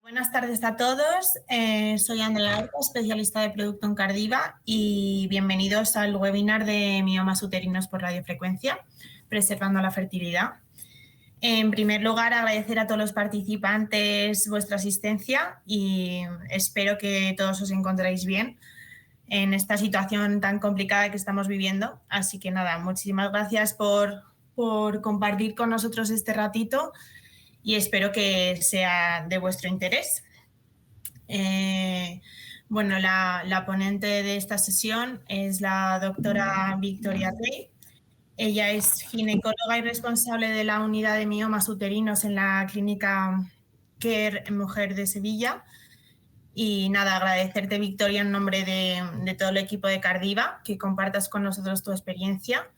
Buenas tardes a todos. Soy Andrea Horta, especialista de producto en Cardiva, y bienvenidos al webinar de miomas uterinos por radiofrecuencia, preservando la fertilidad. En primer lugar, agradecer a todos los participantes vuestra asistencia y espero que todos os encontréis bien en esta situación tan complicada que estamos viviendo. Así que nada, muchísimas gracias por compartir con nosotros este ratito y espero que sea de vuestro interés. Bueno, la ponente de esta sesión es la doctora Victoria Rey. Ella es ginecóloga y responsable de la unidad de miomas uterinos en la clínica Care Mujer de Sevilla. Y nada, agradecerte, Victoria, en nombre de todo el equipo de Cardiva, que compartas con nosotros tu experiencia.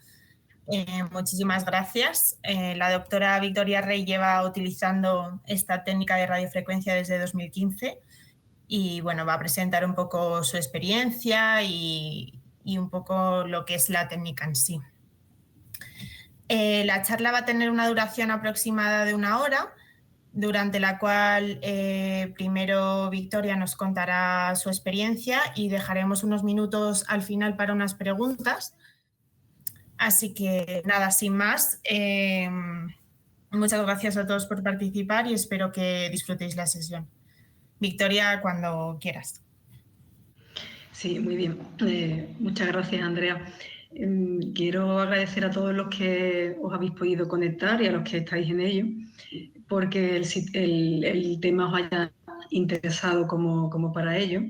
Muchísimas gracias. La doctora Victoria Rey lleva utilizando esta técnica de radiofrecuencia desde 2015 y bueno, va a presentar un poco su experiencia y un poco lo que es la técnica en sí. La charla va a tener una duración aproximada de 1 hora, durante la cual primero Victoria nos contará su experiencia y dejaremos unos minutos al final para unas preguntas. Así que nada, sin más, muchas gracias a todos por participar y espero que disfrutéis la sesión. Victoria, cuando quieras. Sí, muy bien. Muchas gracias, Andrea. Quiero agradecer a todos los que os habéis podido conectar y a los que estáis en ello, porque el tema os haya interesado como para ello.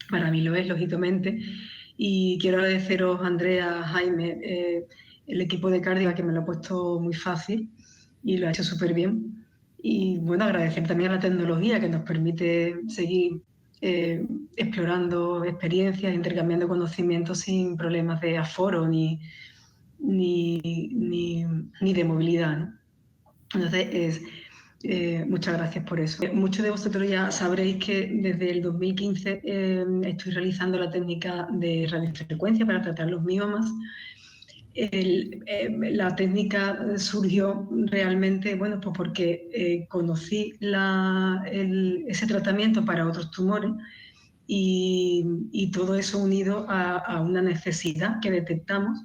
Para mí lo es, lógicamente. Y quiero agradeceros, Andrea, Jaime, el equipo de Cardiva, que me lo ha puesto muy fácil y lo ha hecho súper bien. Y bueno, agradecer también a la tecnología que nos permite seguir explorando experiencias, intercambiando conocimientos sin problemas de aforo ni de movilidad, ¿no? Entonces, muchas gracias por eso. Muchos de vosotros ya sabréis que desde el 2015 estoy realizando la técnica de radiofrecuencia para tratar los miomas. La técnica surgió realmente, bueno, pues porque conocí ese tratamiento para otros tumores y todo eso unido a una necesidad que detectamos,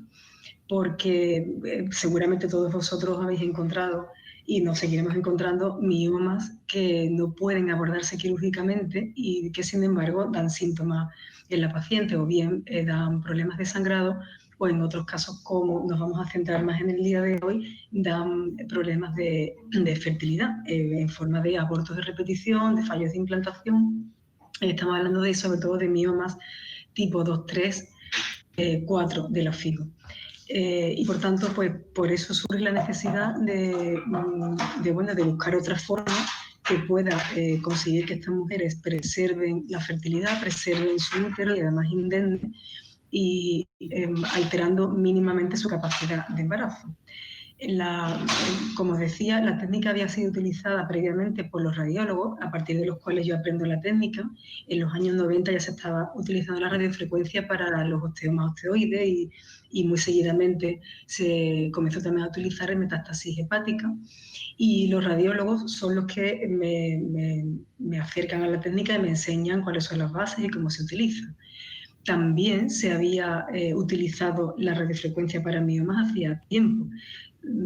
porque seguramente todos vosotros habéis encontrado y nos seguiremos encontrando miomas que no pueden abordarse quirúrgicamente y que sin embargo dan síntomas en la paciente o bien dan problemas de sangrado o en otros casos, como nos vamos a centrar más en el día de hoy, dan problemas de fertilidad en forma de abortos de repetición, de fallos de implantación. Estamos hablando sobre todo de miomas tipo 2, 3, 4 de la FIGO. Y por tanto, pues por eso surge la necesidad de buscar otra forma que pueda conseguir que estas mujeres preserven la fertilidad, preserven su útero y además indemne, y alterando mínimamente su capacidad de embarazo. Como decía, la técnica había sido utilizada previamente por los radiólogos, a partir de los cuales yo aprendo la técnica. En los años 90 ya se estaba utilizando la radiofrecuencia para los osteomas osteoides y muy seguidamente se comenzó también a utilizar en metástasis hepática. Y los radiólogos son los que me acercan a la técnica y me enseñan cuáles son las bases y cómo se utiliza. También se había utilizado la radiofrecuencia para miomas hacía tiempo,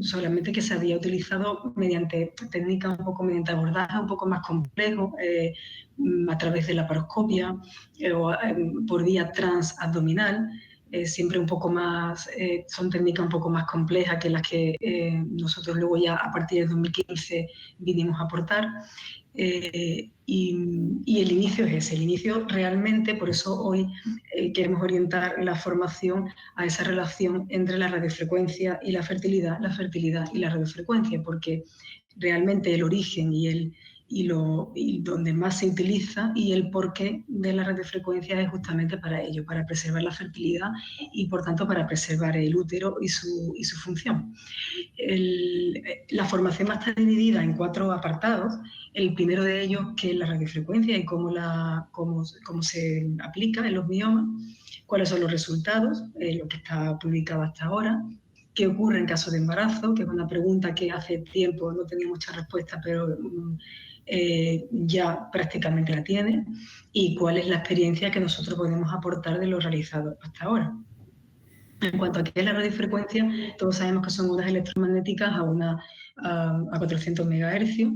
solamente que se había utilizado mediante técnicas mediante abordaje un poco más complejo, a través de la laparoscopia o por vía transabdominal, siempre un poco más, son técnicas un poco más complejas que las que nosotros luego ya a partir de 2015 vinimos a aportar. Y el inicio es ese, el inicio realmente, por eso hoy queremos orientar la formación a esa relación entre la radiofrecuencia y la fertilidad y la radiofrecuencia, porque realmente el origen y donde más se utiliza y el porqué de la radiofrecuencia es justamente para ello, para preservar la fertilidad y por tanto para preservar el útero y su función. La formación va a estar dividida en 4 apartados. El primero de ellos, que es la radiofrecuencia y cómo se aplica en los miomas, cuáles son los resultados, lo que está publicado hasta ahora, qué ocurre en caso de embarazo, que es una pregunta que hace tiempo no tenía mucha respuesta, pero ya prácticamente la tiene y cuál es la experiencia que nosotros podemos aportar de lo realizado hasta ahora. En cuanto a qué es la radiofrecuencia, todos sabemos que son ondas electromagnéticas a 400 MHz.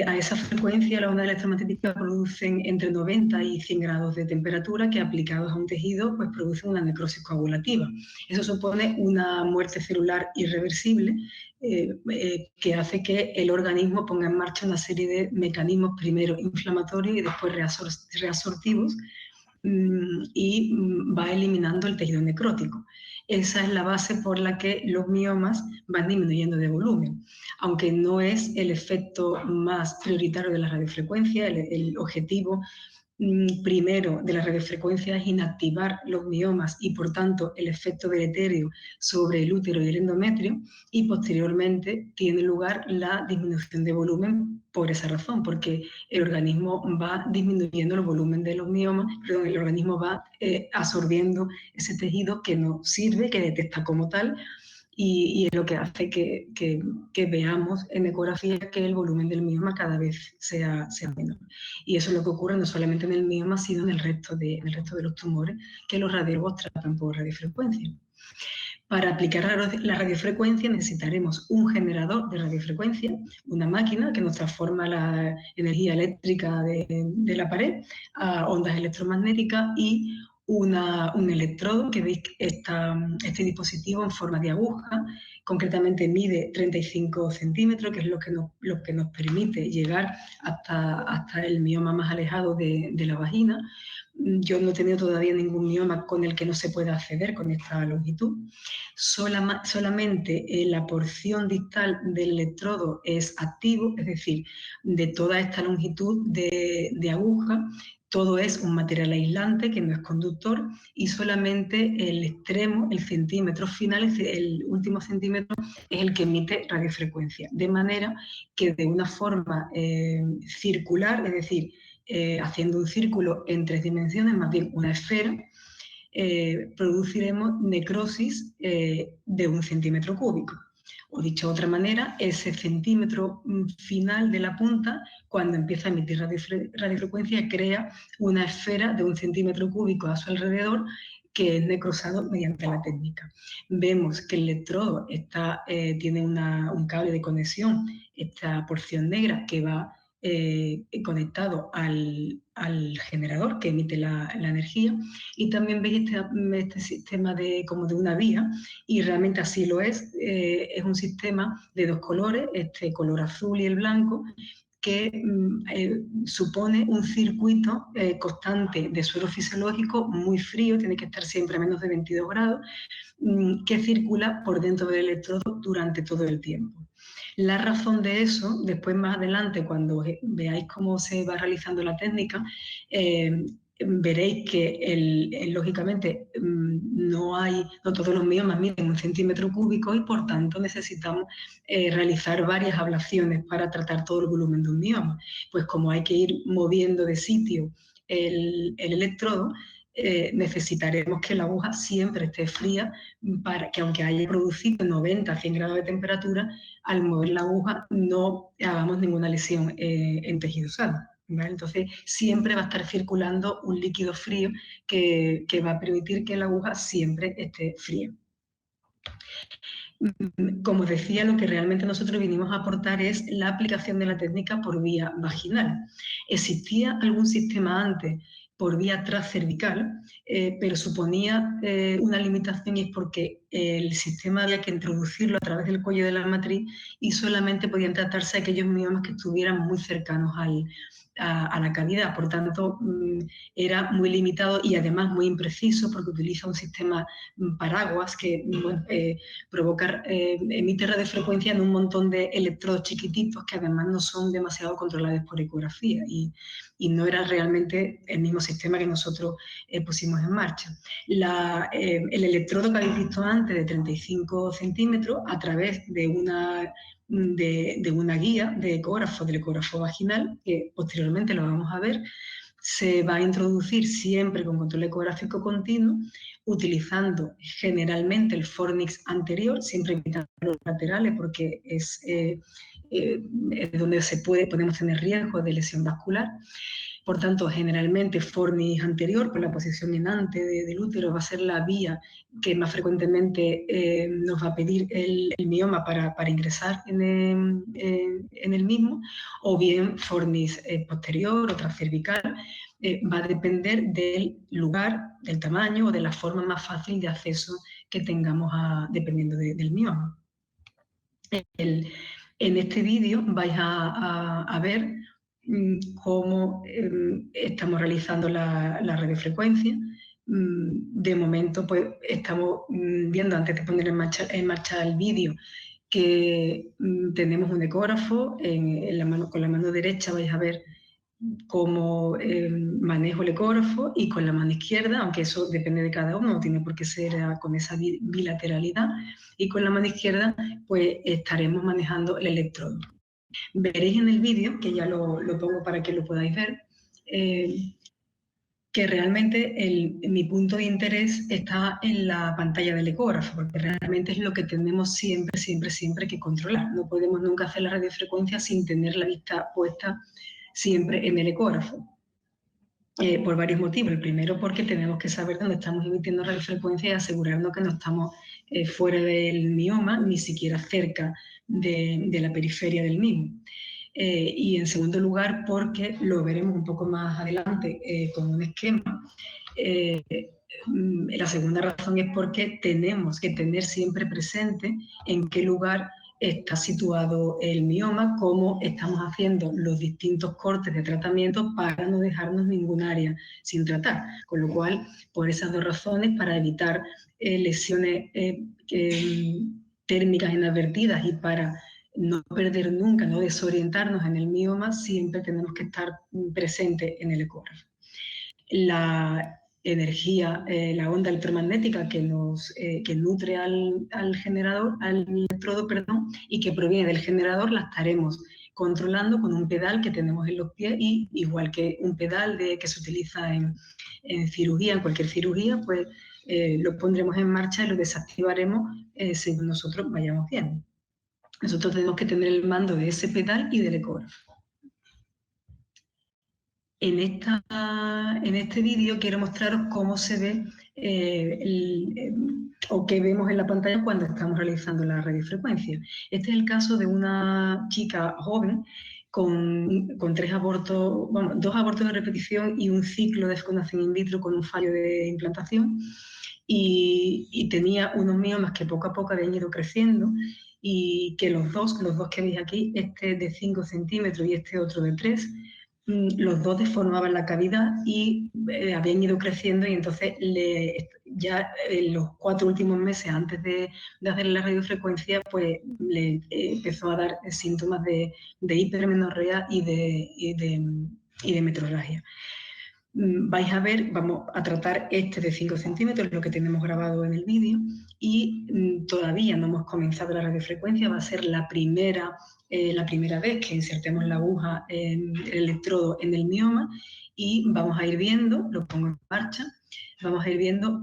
A esa frecuencia las ondas electromagnéticas producen entre 90 y 100 grados de temperatura que aplicados a un tejido pues producen una necrosis coagulativa. Eso supone una muerte celular irreversible que hace que el organismo ponga en marcha una serie de mecanismos primero inflamatorios y después reabsortivos y va eliminando el tejido necrótico. Esa es la base por la que los miomas van disminuyendo de volumen. Aunque no es el efecto más prioritario de la radiofrecuencia, el objetivo primero de la radiofrecuencia es inactivar los miomas y por tanto el efecto deletérea sobre el útero y el endometrio, y posteriormente tiene lugar la disminución de volumen por esa razón, porque el organismo va disminuyendo el volumen de los miomas, perdón, el organismo va absorbiendo ese tejido que no sirve, que detecta como tal, y es lo que hace que veamos en ecografía que el volumen del mioma cada vez sea menor. Y eso es lo que ocurre no solamente en el mioma, sino en el resto de los tumores que los radiólogos tratan por radiofrecuencia. Para aplicar la radiofrecuencia necesitaremos un generador de radiofrecuencia, una máquina que nos transforma la energía eléctrica de la pared a ondas electromagnéticas y un electrodo, que veis este dispositivo en forma de aguja, concretamente mide 35 centímetros, que es lo que nos permite llegar hasta el mioma más alejado de la vagina. Yo no he tenido todavía ningún mioma con el que no se pueda acceder con esta longitud. Solamente la porción distal del electrodo es activo, es decir, de toda esta longitud de aguja, todo es un material aislante que no es conductor y solamente el extremo, el centímetro final, el último centímetro, es el que emite radiofrecuencia. De manera que de una forma circular, es decir, haciendo un círculo en 3 dimensiones, más bien una esfera, produciremos necrosis de 1 centímetro cúbico. O dicho de otra manera, ese centímetro final de la punta, cuando empieza a emitir radiofrecuencia, crea una esfera de 1 centímetro cúbico a su alrededor, que es necrosado mediante la técnica. Vemos que el electrodo tiene un cable de conexión, esta porción negra que va conectado al generador que emite la energía, y también veis este sistema como de una vía, y realmente así lo es un sistema de 2 colores, este color azul y el blanco, que supone un circuito constante de suelo fisiológico muy frío, tiene que estar siempre a menos de 22 grados, que circula por dentro del electrodo durante todo el tiempo. La razón de eso, después más adelante, cuando veáis cómo se va realizando la técnica, veréis que lógicamente no todos los miomas miden 1 centímetro cúbico y por tanto necesitamos realizar varias ablaciones para tratar todo el volumen de un mioma. Pues como hay que ir moviendo de sitio el electrodo, necesitaremos que la aguja siempre esté fría para que, aunque haya producido 90 a 100 grados de temperatura, al mover la aguja no hagamos ninguna lesión en tejido sano, ¿vale? Entonces siempre va a estar circulando un líquido frío que va a permitir que la aguja siempre esté fría. Como decía, lo que realmente nosotros vinimos a aportar es la aplicación de la técnica por vía vaginal. Existía algún sistema antes por vía transcervical, pero suponía una limitación, y es porque el sistema había que introducirlo a través del cuello de la matriz y solamente podían tratarse aquellos miomas que estuvieran muy cercanos a la cavidad. Por tanto, era muy limitado y además muy impreciso, porque utiliza un sistema paraguas que emite radiofrecuencia en un montón de electrodos chiquititos que además no son demasiado controlados por ecografía, y no era realmente el mismo sistema que nosotros pusimos en marcha. El electrodo que habéis visto antes de 35 centímetros, a través de una guía de ecógrafo, del ecógrafo vaginal, que posteriormente lo vamos a ver, se va a introducir siempre con control ecográfico continuo, utilizando generalmente el fornix anterior, siempre evitando los laterales porque es donde podemos tener riesgo de lesión vascular. Por tanto, generalmente fornix anterior, con la posición enante del útero, va a ser la vía que más frecuentemente nos va a pedir el mioma para ingresar en el mismo, o bien fornix posterior o transcervical. Va a depender del lugar, del tamaño o de la forma más fácil de acceso que tengamos dependiendo del mioma. En este vídeo vais a ver cómo estamos realizando la radiofrecuencia. De momento, pues estamos viendo, antes de poner en marcha el vídeo, que tenemos un ecógrafo. Con la mano derecha vais a ver cómo manejo el ecógrafo, y con la mano izquierda, aunque eso depende de cada uno, no tiene por qué ser con esa bilateralidad, y con la mano izquierda pues estaremos manejando el electrodo. Veréis en el vídeo, que ya lo pongo para que lo podáis ver, que realmente mi punto de interés está en la pantalla del ecógrafo, porque realmente es lo que tenemos siempre que controlar. No podemos nunca hacer la radiofrecuencia sin tener la vista puesta siempre en el ecógrafo, por varios motivos. El primero, porque tenemos que saber dónde estamos emitiendo radiofrecuencia y asegurarnos que no estamos fuera del mioma, ni siquiera cerca de la periferia del mismo. Y en segundo lugar, porque lo veremos un poco más adelante con un esquema. La segunda razón es porque tenemos que tener siempre presente en qué lugar está situado el mioma, cómo estamos haciendo los distintos cortes de tratamiento para no dejarnos ningún área sin tratar. Con lo cual, por esas dos razones, para evitar lesiones térmicas inadvertidas y para no perder nunca, no desorientarnos en el mioma, siempre tenemos que estar presentes en el ecógrafo. La energía, la onda electromagnética que nutre al generador, al electrodo, perdón, y que proviene del generador, la estaremos controlando con un pedal que tenemos en los pies, y igual que un pedal que se utiliza en cirugía, en cualquier cirugía, pues lo pondremos en marcha y lo desactivaremos según nosotros vayamos viendo. Nosotros tenemos que tener el mando de ese pedal y del ecógrafo. En este vídeo quiero mostraros cómo se ve o qué vemos en la pantalla cuando estamos realizando la radiofrecuencia. Este es el caso de una chica joven con 3 abortos, bueno, 2 abortos de repetición y un ciclo de fecundación in vitro con un fallo de implantación, y tenía unos miomas que poco a poco habían ido creciendo, y que los dos que veis aquí, este de 5 centímetros y este otro de 3, los dos deformaban la cavidad y habían ido creciendo, y entonces ya en los 4 últimos meses antes de hacer la radiofrecuencia, pues le empezó a dar síntomas de hipermenorrea y de metrorragia. Vais a ver, vamos a tratar este de 5 centímetros, lo que tenemos grabado en el vídeo, y todavía no hemos comenzado la radiofrecuencia. Va a ser la primera vez que insertemos la aguja, el electrodo en el mioma, y vamos a ir viendo, lo pongo en marcha, vamos a ir viendo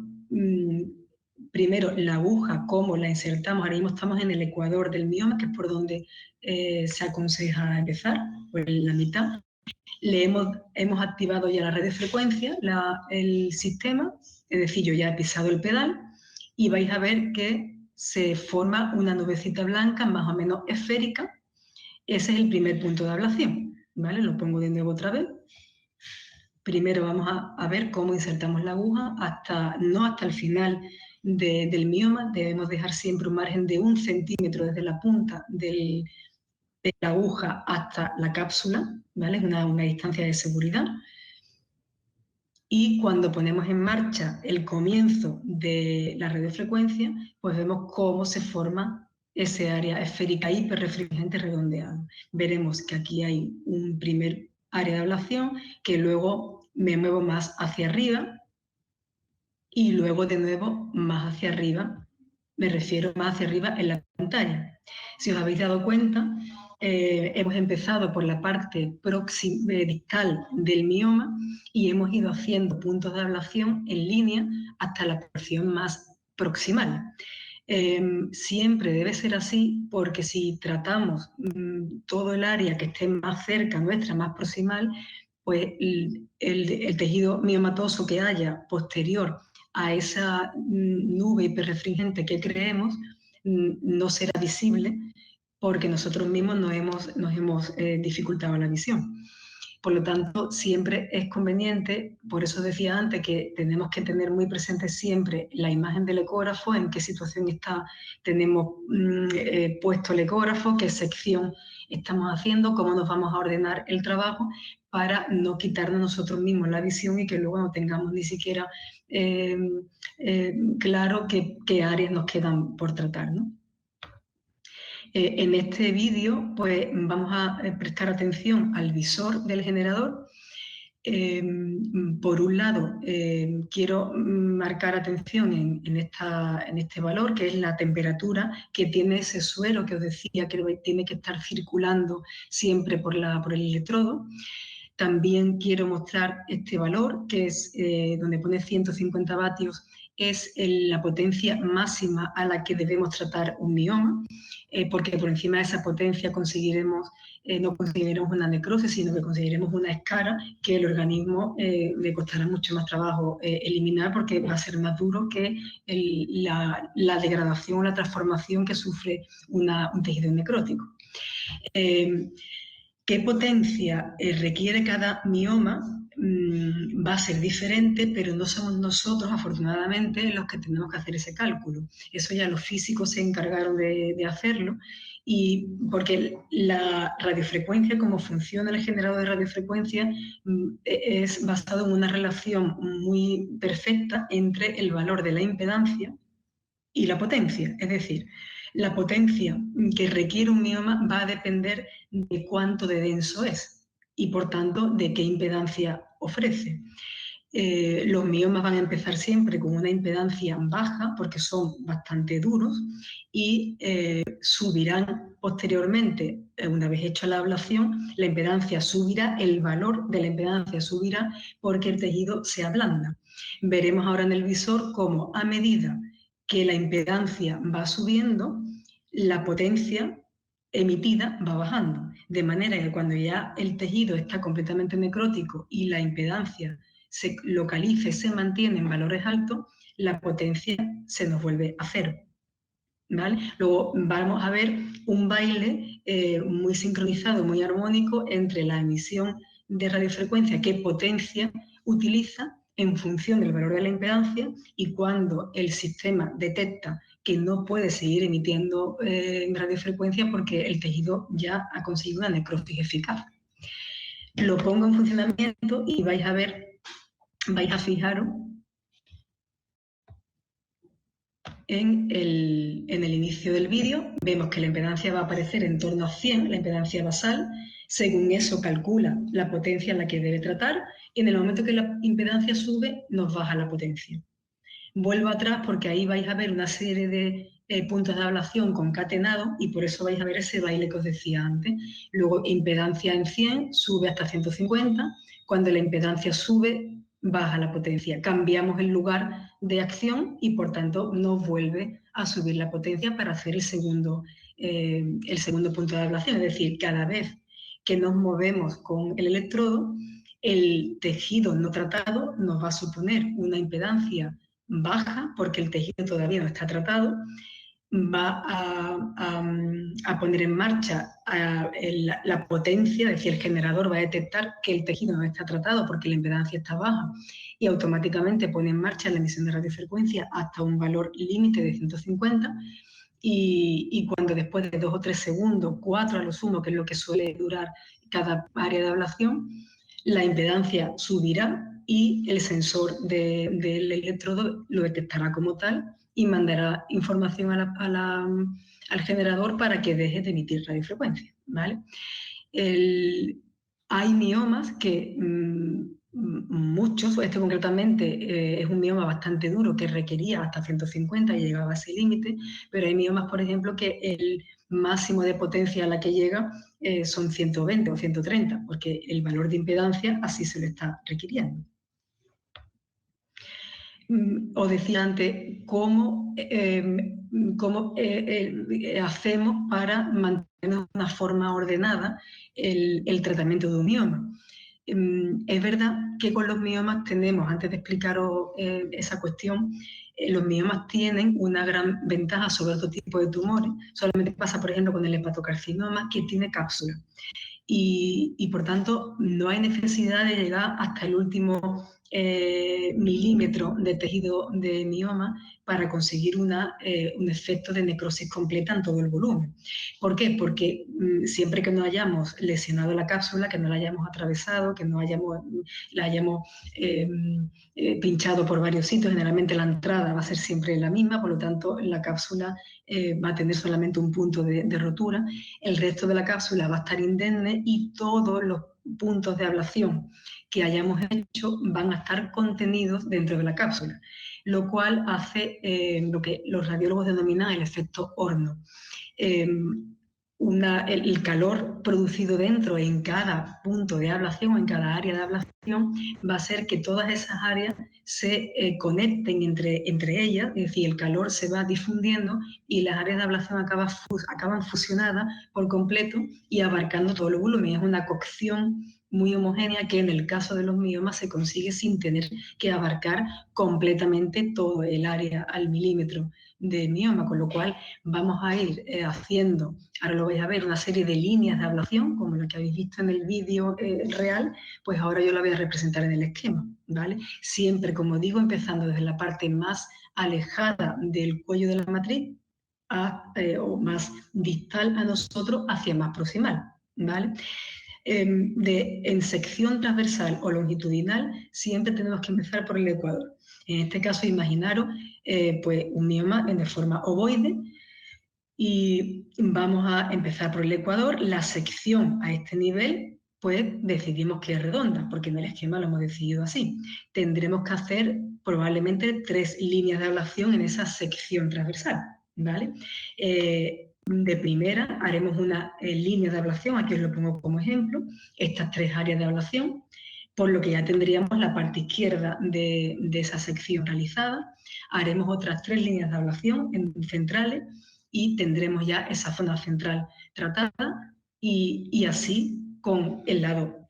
primero la aguja, cómo la insertamos. Ahora mismo estamos en el ecuador del mioma, que es por donde se aconseja empezar, por la mitad. Hemos activado ya la radiofrecuencia, el sistema, es decir, yo ya he pisado el pedal, y vais a ver que se forma una nubecita blanca más o menos esférica. Ese es el primer punto de ablación, ¿vale? Lo pongo de nuevo otra vez. Primero vamos a ver cómo insertamos la aguja, no hasta el final del mioma. Debemos dejar siempre un margen de 1 centímetro desde la punta de la aguja hasta la cápsula, ¿vale? Es una distancia de seguridad. Y cuando ponemos en marcha el comienzo de la radiofrecuencia, pues vemos cómo se forma ese área esférica hiperrefringente redondeada. Veremos que aquí hay un primer área de ablación, que luego me muevo más hacia arriba, y luego de nuevo más hacia arriba. Me refiero más hacia arriba en la pantalla. Si os habéis dado cuenta, hemos empezado por la parte distal del mioma y hemos ido haciendo puntos de ablación en línea hasta la porción más proximal. Siempre debe ser así porque si tratamos todo el área que esté más cerca nuestra, más proximal, pues el tejido miomatoso que haya posterior a esa nube hiperrefringente que creemos no será visible porque nosotros mismos nos hemos dificultado la visión. Por lo tanto, siempre es conveniente, por eso decía antes que tenemos que tener muy presente siempre la imagen del ecógrafo, en qué situación tenemos puesto el ecógrafo, qué sección estamos haciendo, cómo nos vamos a ordenar el trabajo para no quitarnos nosotros mismos la visión y que luego no tengamos ni siquiera claro qué áreas nos quedan por tratar, ¿no? En este vídeo pues, vamos a prestar atención al visor del generador. Por un lado, quiero marcar atención en este valor, que es la temperatura que tiene ese suero que os decía que tiene que estar circulando siempre por el electrodo. También quiero mostrar este valor, que es donde pone 150 vatios, es la potencia máxima a la que debemos tratar un mioma, porque por encima de esa potencia no conseguiremos una necrosis, sino que conseguiremos una escara que el organismo le costará mucho más trabajo eliminar porque va a ser más duro que la degradación o la transformación que sufre un tejido necrótico. ¿Qué potencia requiere cada mioma? Va a ser diferente, pero no somos nosotros, afortunadamente, los que tenemos que hacer ese cálculo. Eso ya los físicos se encargaron de hacerlo, y porque la radiofrecuencia, como funciona el generador de radiofrecuencia, es basado en una relación muy perfecta entre el valor de la impedancia y la potencia. Es decir, la potencia que requiere un mioma va a depender de cuánto de denso es y, por tanto, de qué impedancia ofrece. Los miomas van a empezar siempre con una impedancia baja porque son bastante duros y subirán posteriormente, una vez hecha la ablación, la impedancia subirá, el valor de la impedancia subirá porque el tejido se ablanda. Veremos ahora en el visor cómo a medida que la impedancia va subiendo, la potencia emitida va bajando, de manera que cuando ya el tejido está completamente necrótico y la impedancia se localiza y se mantiene en valores altos, la potencia se nos vuelve a cero. ¿Vale? Luego vamos a ver un baile muy sincronizado, muy armónico entre la emisión de radiofrecuencia, qué potencia utiliza en función del valor de la impedancia, y cuando el sistema detecta que no puede seguir emitiendo radiofrecuencia porque el tejido ya ha conseguido una necrosis eficaz. Lo pongo en funcionamiento y vais a fijaros en el inicio del vídeo. Vemos que la impedancia va a aparecer en torno a 100, la impedancia basal. Según eso calcula la potencia en la que debe tratar, y en el momento que la impedancia sube, nos baja la potencia. Vuelvo atrás porque ahí vais a ver una serie de puntos de ablación concatenados y por eso vais a ver ese baile que os decía antes. Luego impedancia en 100, sube hasta 150. Cuando la impedancia sube, baja la potencia. Cambiamos el lugar de acción y por tanto nos vuelve a subir la potencia para hacer el segundo punto de ablación. Es decir, cada vez que nos movemos con el electrodo, el tejido no tratado nos va a suponer una impedancia baja porque el tejido todavía no está tratado, va a poner en marcha la potencia, es decir, el generador va a detectar que el tejido no está tratado porque la impedancia está baja y automáticamente pone en marcha la emisión de radiofrecuencia hasta un valor límite de 150, y cuando después de 2 o 3 segundos, 4 a lo sumo, que es lo que suele durar cada área de ablación, la impedancia subirá y el sensor del electrodo lo detectará como tal y mandará información al generador para que deje de emitir radiofrecuencia, ¿vale? Hay miomas que muchos, este concretamente es un mioma bastante duro que requería hasta 150 y llegaba a ese límite, pero hay miomas, por ejemplo, que el máximo de potencia a la que llega son 120 o 130, porque el valor de impedancia así se le está requiriendo. os decía antes, cómo hacemos para mantener de una forma ordenada el tratamiento de un mioma. Es verdad que con los miomas tenemos, antes de explicaros esa cuestión, los miomas tienen una gran ventaja sobre otro tipo de tumores. Solamente pasa, por ejemplo, con el hepatocarcinoma, que tiene cápsula. Y por tanto, no hay necesidad de llegar hasta el último milímetro de tejido de mioma para conseguir un efecto de necrosis completa en todo el volumen. ¿Por qué? Porque siempre que no hayamos lesionado la cápsula, que no la hayamos atravesado, que no la hayamos pinchado por varios sitios, generalmente la entrada va a ser siempre la misma, por lo tanto la cápsula va a tener solamente un punto de rotura, el resto de la cápsula va a estar indemne y todos los puntos de ablación que hayamos hecho van a estar contenidos dentro de la cápsula, lo cual hace lo que los radiólogos denominan el efecto horno. El calor producido dentro en cada punto de ablación o en cada área de ablación va a hacer que todas esas áreas se conecten entre ellas, es decir, el calor se va difundiendo y las áreas de ablación acaban fusionadas por completo y abarcando todo el volumen. Es una cocción muy homogénea que en el caso de los miomas se consigue sin tener que abarcar completamente todo el área al milímetro de mioma, con lo cual vamos a ir haciendo, ahora lo vais a ver, una serie de líneas de ablación, como la que habéis visto en el vídeo real, pues ahora yo la voy a representar en el esquema, ¿vale? Siempre, como digo, empezando desde la parte más alejada del cuello de la matriz o más distal a nosotros hacia más proximal, ¿vale? En sección transversal o longitudinal siempre tenemos que empezar por el ecuador. En este caso, imaginaros pues un mioma de forma ovoide y vamos a empezar por el ecuador. La sección a este nivel, pues decidimos que es redonda, porque en el esquema lo hemos decidido así. Tendremos que hacer probablemente 3 líneas de ablación en esa sección transversal, ¿vale? De primera haremos una línea de ablación, aquí os lo pongo como ejemplo, estas 3 áreas de ablación, por lo que ya tendríamos la parte izquierda de esa sección realizada. Haremos otras 3 líneas de ablación centrales y tendremos ya esa zona central tratada y así con el lado,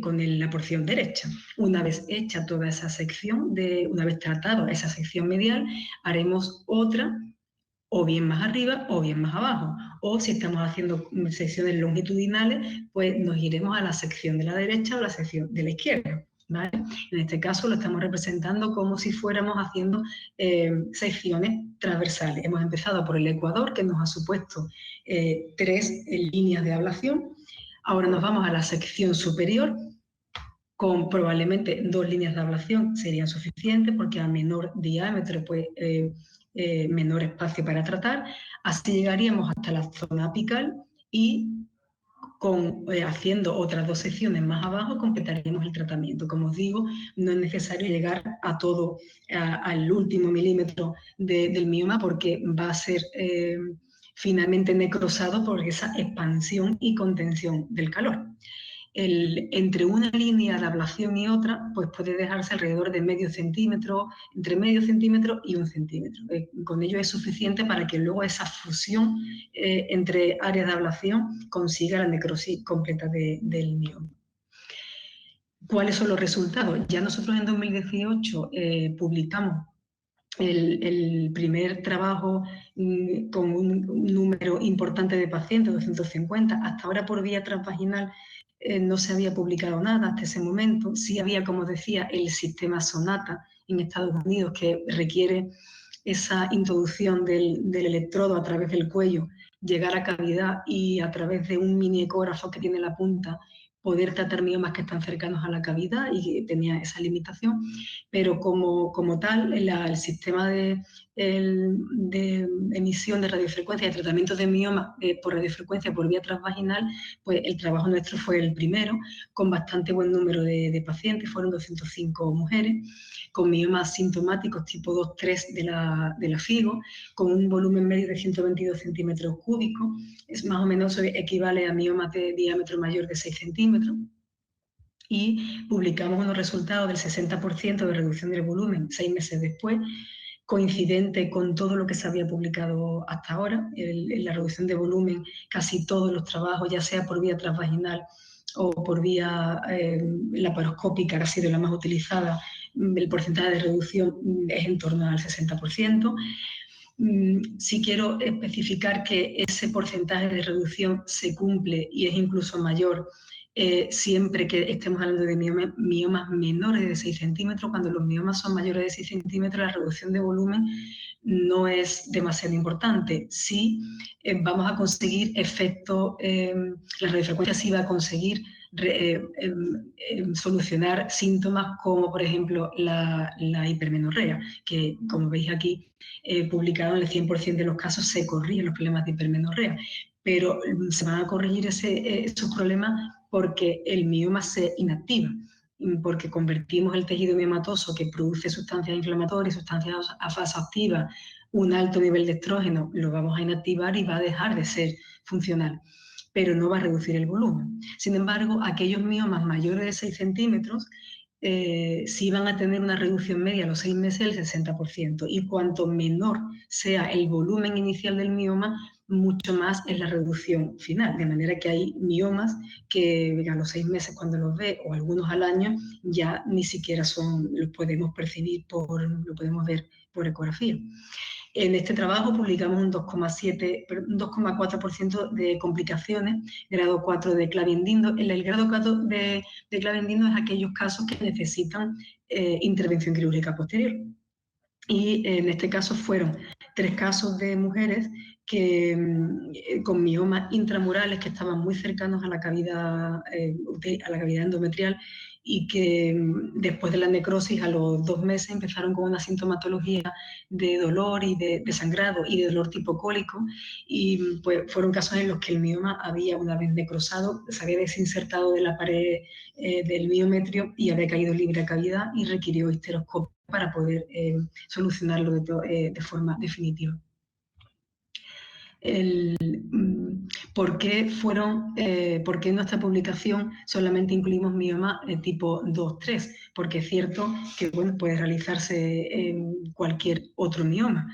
con la porción derecha. Una vez hecha toda esa sección, una vez tratado esa sección medial, haremos otra o bien más arriba o bien más abajo. O si estamos haciendo secciones longitudinales, pues nos iremos a la sección de la derecha o la sección de la izquierda, ¿vale? En este caso lo estamos representando como si fuéramos haciendo secciones transversales. Hemos empezado por el ecuador, que nos ha supuesto 3 líneas de ablación. Ahora nos vamos a la sección superior, con probablemente 2 líneas de ablación serían suficientes, porque a menor diámetro, pues menor espacio para tratar. Así llegaríamos hasta la zona apical y haciendo otras 2 secciones más abajo completaríamos el tratamiento. Como os digo, no es necesario llegar a todo, al último milímetro del mioma, porque va a ser finalmente necrosado por esa expansión y contención del calor. Entre una línea de ablación y otra, pues puede dejarse alrededor de medio centímetro, entre medio centímetro y 1 centímetro. Con ello es suficiente para que luego esa fusión entre áreas de ablación consiga la necrosis completa del mioma. ¿Cuáles son los resultados? Ya nosotros en 2018 publicamos el primer trabajo con un número importante de pacientes, 250. Hasta ahora por vía transvaginal no se había publicado nada hasta ese momento. Sí había, como decía, el sistema Sonata en Estados Unidos, que requiere esa introducción del electrodo a través del cuello, llegar a cavidad y a través de un mini ecógrafo que tiene la punta poder tratar miomas que están cercanos a la cavidad, y tenía esa limitación. Pero como tal, el sistema de emisión de radiofrecuencia, de tratamiento de mioma por radiofrecuencia por vía transvaginal, pues el trabajo nuestro fue el primero, con bastante buen número de pacientes, fueron 205 mujeres, con miomas sintomáticos tipo 2-3 de la FIGO, con un volumen medio de 122 centímetros cúbicos, es más o menos equivale a miomas de diámetro mayor de 6 centímetros. y publicamos unos resultados del 60% de reducción del volumen 6 meses después, coincidente con todo lo que se había publicado hasta ahora. La reducción de volumen, casi todos los trabajos, ya sea por vía transvaginal o por vía laparoscópica, que ha sido la más utilizada, el porcentaje de reducción es en torno al 60%. Sí quiero especificar que ese porcentaje de reducción se cumple y es incluso mayor siempre que estemos hablando de miomas menores de 6 centímetros. Cuando los miomas son mayores de 6 centímetros, la reducción de volumen no es demasiado importante. Sí vamos a conseguir efectos, la radiofrecuencia sí va a conseguir solucionar síntomas como, por ejemplo, la hipermenorrea, que, como veis aquí, publicado en el 100% de los casos se corrigen los problemas de hipermenorrea, pero se van a corregir esos problemas porque el mioma se inactiva, porque convertimos el tejido miomatoso que produce sustancias inflamatorias, sustancias vasoactivas, un alto nivel de estrógeno, lo vamos a inactivar y va a dejar de ser funcional, pero no va a reducir el volumen. Sin embargo, aquellos miomas mayores de 6 centímetros sí van a tener una reducción media a los 6 meses del 60%, y cuanto menor sea el volumen inicial del mioma, mucho más es la reducción final, de manera que hay miomas que a los 6 meses cuando los ve, o algunos al año, ya ni siquiera los podemos percibir, lo podemos ver por ecografía. En este trabajo publicamos un 2,4% de complicaciones, grado 4 de Clavien-Dindo. El grado 4 de Clavien-Dindo es aquellos casos que necesitan intervención quirúrgica posterior. Y en este caso fueron 3 casos de mujeres con miomas intramurales que estaban muy cercanos a la cavidad endometrial, y que después de la necrosis, a los 2 meses, empezaron con una sintomatología de dolor y de sangrado y de dolor tipo cólico, y pues fueron casos en los que el mioma había, una vez necrosado, se había desinsertado de la pared del miometrio y había caído libre a cavidad y requirió histeroscopio para poder solucionarlo de forma definitiva. ¿Por qué en nuestra publicación solamente incluimos mioma tipo 2-3? Porque es cierto que puede realizarse en cualquier otro mioma,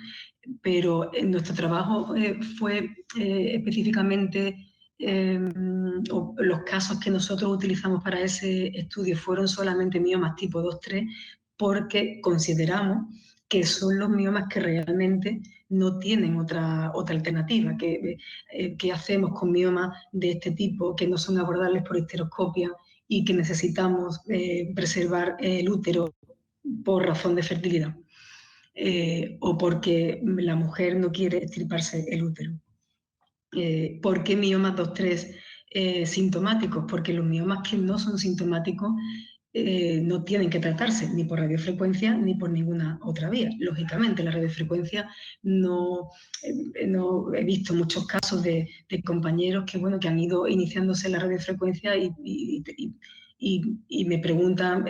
pero en nuestro trabajo fue específicamente los casos que nosotros utilizamos para ese estudio fueron solamente miomas tipo 2-3, porque consideramos que son los miomas que realmente no tienen otra alternativa. ¿Qué hacemos con miomas de este tipo que no son abordables por histeroscopia y que necesitamos preservar el útero por razón de fertilidad? O porque la mujer no quiere extirparse el útero. ¿Por qué miomas 2-3 sintomáticos? Porque los miomas que no son sintomáticos no tienen que tratarse ni por radiofrecuencia ni por ninguna otra vía. Lógicamente, la radiofrecuencia no he visto muchos casos de compañeros que han ido iniciándose la radiofrecuencia y me preguntan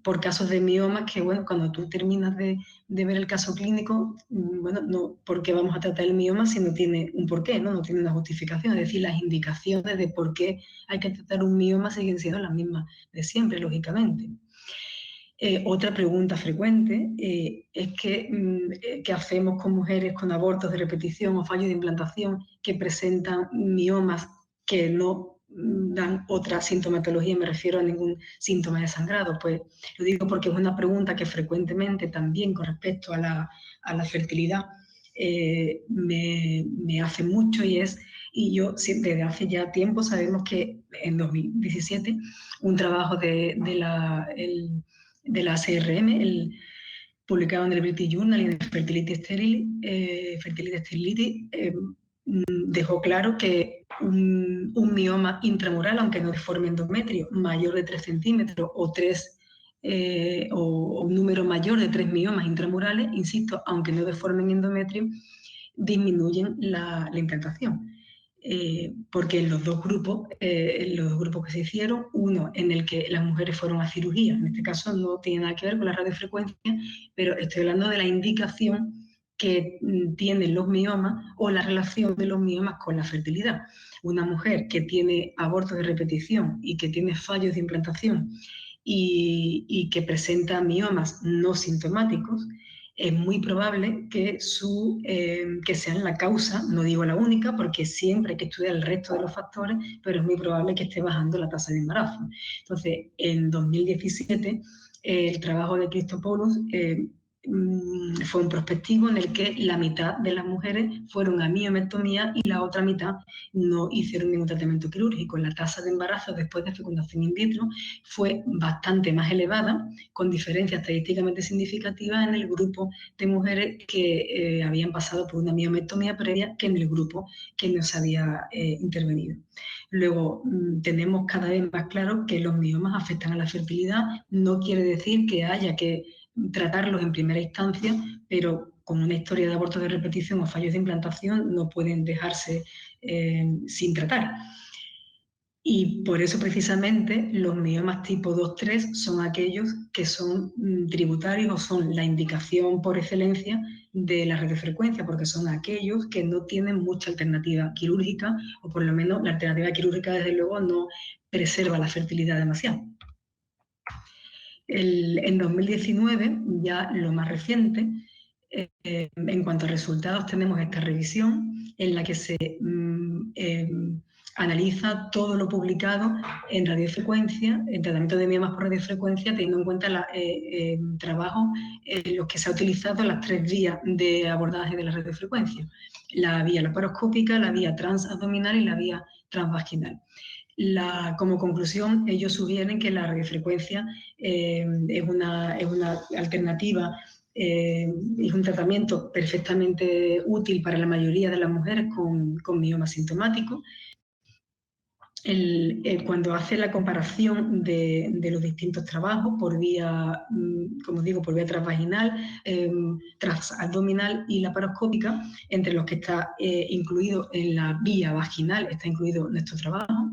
por casos de miomas que, cuando tú terminas de ver el caso clínico, no, ¿por qué vamos a tratar el mioma si no tiene un porqué, no tiene una justificación? Es decir, las indicaciones de por qué hay que tratar un mioma siguen siendo las mismas de siempre, lógicamente. Otra pregunta frecuente es ¿qué hacemos con mujeres con abortos de repetición o fallos de implantación que presentan miomas que no dan otra sintomatología? Me refiero a ningún síntoma de sangrado. Pues lo digo porque es una pregunta que frecuentemente también con respecto a la fertilidad me hace mucho, y yo desde hace ya tiempo sabemos que en 2017 un trabajo de la CRM, publicado en el British Journal y en el Fertility Sterility, dejó claro que un mioma intramural, aunque no deforme endometrio, mayor de 3 centímetros o un número mayor de 3 miomas intramurales, insisto, aunque no deformen endometrio, disminuyen la implantación. Porque en los dos grupos que se hicieron, uno en el que las mujeres fueron a cirugía, en este caso no tiene nada que ver con la radiofrecuencia, pero estoy hablando de la indicación que tienen los miomas o la relación de los miomas con la fertilidad. Una mujer que tiene abortos de repetición y que tiene fallos de implantación y que presenta miomas no sintomáticos, es muy probable que sean la causa, no digo la única, porque siempre hay que estudiar el resto de los factores, pero es muy probable que esté bajando la tasa de embarazo. Entonces, en 2017, el trabajo de Christopoulos fue un prospectivo en el que la mitad de las mujeres fueron a miomectomía y la otra mitad no hicieron ningún tratamiento quirúrgico. La tasa de embarazo después de fecundación in vitro fue bastante más elevada, con diferencias estadísticamente significativas en el grupo de mujeres que habían pasado por una miomectomía previa que en el grupo que no se había intervenido. Luego, tenemos cada vez más claro que los miomas afectan a la fertilidad. No quiere decir que haya que tratarlos en primera instancia, pero con una historia de abortos de repetición o fallos de implantación no pueden dejarse sin tratar. Y por eso precisamente los miomas tipo 2-3 son aquellos que son tributarios o son la indicación por excelencia de la radiofrecuencia, porque son aquellos que no tienen mucha alternativa quirúrgica, o por lo menos la alternativa quirúrgica desde luego no preserva la fertilidad demasiado. En 2019, ya lo más reciente, en cuanto a resultados, tenemos esta revisión en la que se analiza todo lo publicado en radiofrecuencia, en tratamiento de miomas por radiofrecuencia, teniendo en cuenta trabajo en los que se ha utilizado las 3 vías de abordaje de la radiofrecuencia: la vía laparoscópica, la vía transabdominal y la vía transvaginal. Como conclusión, ellos sugieren que la radiofrecuencia es una alternativa, es un tratamiento perfectamente útil para la mayoría de las mujeres con mioma sintomático. Cuando hace la comparación de los distintos trabajos por vía, como digo, por vía transvaginal, transabdominal y laparoscópica, entre los que está incluido en la vía vaginal, está incluido nuestro trabajo,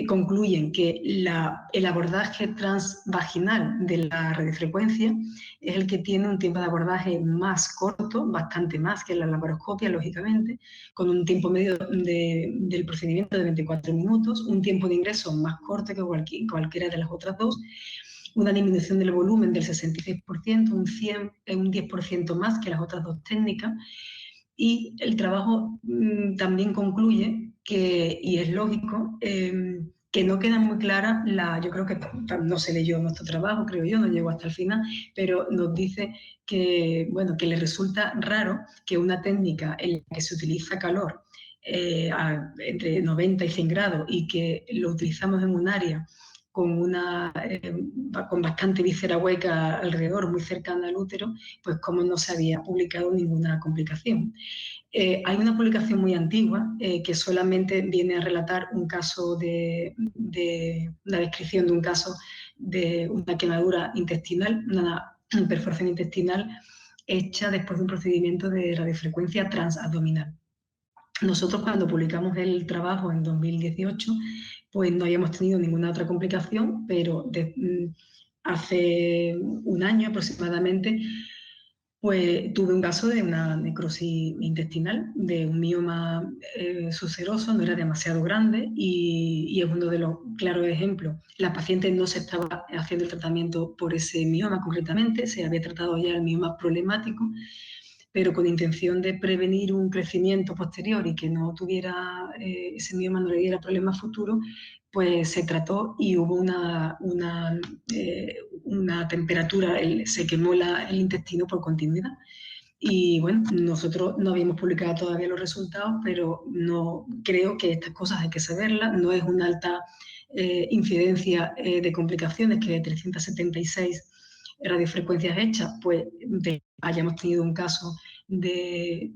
concluyen que el abordaje transvaginal de la radiofrecuencia es el que tiene un tiempo de abordaje más corto, bastante más que la laparoscopia, lógicamente, con un tiempo medio del procedimiento de 24 minutos, un tiempo de ingreso más corto que cualquiera de las otras dos, una disminución del volumen del 66%, un 10% más que las otras dos técnicas. Y el trabajo también concluye y es lógico, que no queda muy clara, yo creo que no se leyó nuestro trabajo, creo yo, no llegó hasta el final, pero nos dice que, bueno, que le resulta raro que una técnica en la que se utiliza calor entre 90 y 100 grados y que lo utilizamos en un área con bastante víscera hueca alrededor, muy cercana al útero, pues como no se había publicado ninguna complicación. Hay una publicación muy antigua que solamente viene a relatar un caso una descripción de un caso de una quemadura intestinal, una perforación intestinal hecha después de un procedimiento de radiofrecuencia transabdominal. Nosotros, cuando publicamos el trabajo en 2018, pues no habíamos tenido ninguna otra complicación, pero hace un año aproximadamente, pues tuve un caso de una necrosis intestinal, de un mioma subseroso, no era demasiado grande y es uno de los claros ejemplos. La paciente no se estaba haciendo el tratamiento por ese mioma concretamente, se había tratado ya el mioma problemático, pero con intención de prevenir un crecimiento posterior y que no tuviera, ese mioma no le diera problemas futuros, pues se trató y hubo una temperatura, se quemó el intestino por continuidad. Y bueno, nosotros no habíamos publicado todavía los resultados, pero no creo que estas cosas hay que saberlas. No es una alta incidencia de complicaciones, que de 376 radiofrecuencias hechas, pues hayamos tenido un caso de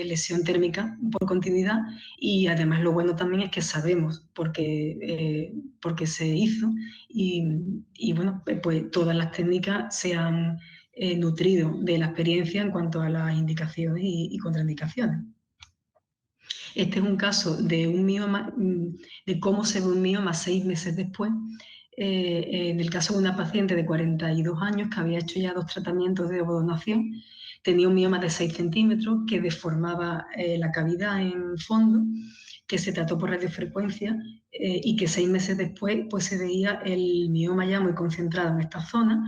lesión térmica por continuidad. Y además lo bueno también es que sabemos por qué se hizo y bueno, pues todas las técnicas se han nutrido de la experiencia en cuanto a las indicaciones y contraindicaciones. Este es un caso de un mioma, de cómo se ve un mioma 6 meses después. En el caso de una paciente de 42 años que había hecho ya 2 tratamientos de ovodonación, tenía un mioma de 6 centímetros que deformaba la cavidad en fondo, que se trató por radiofrecuencia y que 6 meses después pues, se veía el mioma ya muy concentrado en esta zona,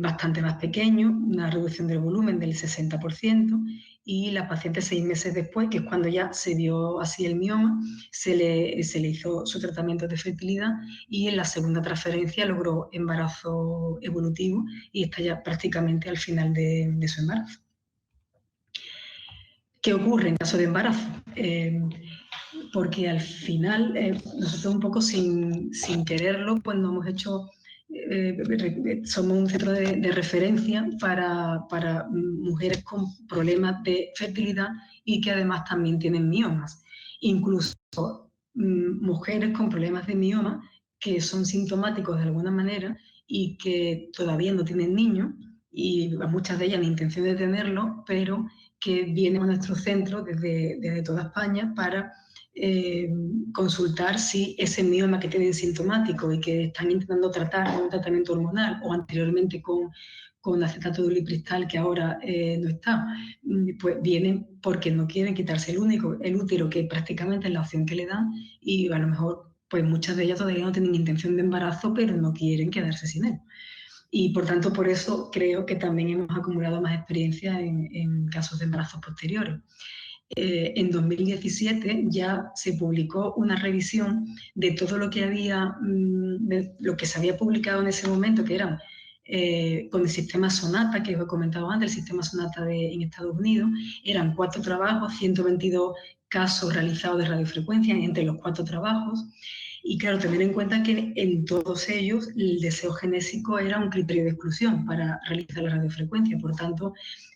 bastante más pequeño, una reducción del volumen del 60%, y la paciente 6 meses después, que es cuando ya se vio así el mioma, se le hizo su tratamiento de fertilidad y en la segunda transferencia logró embarazo evolutivo y está ya prácticamente al final de su embarazo. ¿Qué ocurre en caso de embarazo? Porque al final, nosotros un poco sin quererlo, pues nos hemos hecho, somos un centro de referencia para mujeres con problemas de fertilidad y que además también tienen miomas. Incluso mujeres con problemas de mioma que son sintomáticos de alguna manera y que todavía no tienen niños, y muchas de ellas ni intención de tenerlo, pero que vienen a nuestro centro desde toda España para consultar si ese mioma que tienen sintomático y que están intentando tratar con un tratamiento hormonal o anteriormente con acetato de ulipristal, que ahora no está, pues vienen porque no quieren quitarse el útero, que prácticamente es la opción que le dan, y a lo mejor pues muchas de ellas todavía no tienen intención de embarazo, pero no quieren quedarse sin él. Y por tanto, por eso creo que también hemos acumulado más experiencia en casos de embarazos posteriores. En 2017 ya se publicó una revisión de todo lo que había, de lo que se había publicado en ese momento, que eran con el sistema Sonata, que os he comentado antes, el sistema Sonata en Estados Unidos. Eran 4 trabajos, 122 casos realizados de radiofrecuencia entre los 4 trabajos. Y claro, tener en cuenta que en todos ellos el deseo genésico era un criterio de exclusión para realizar la radiofrecuencia. Por tanto,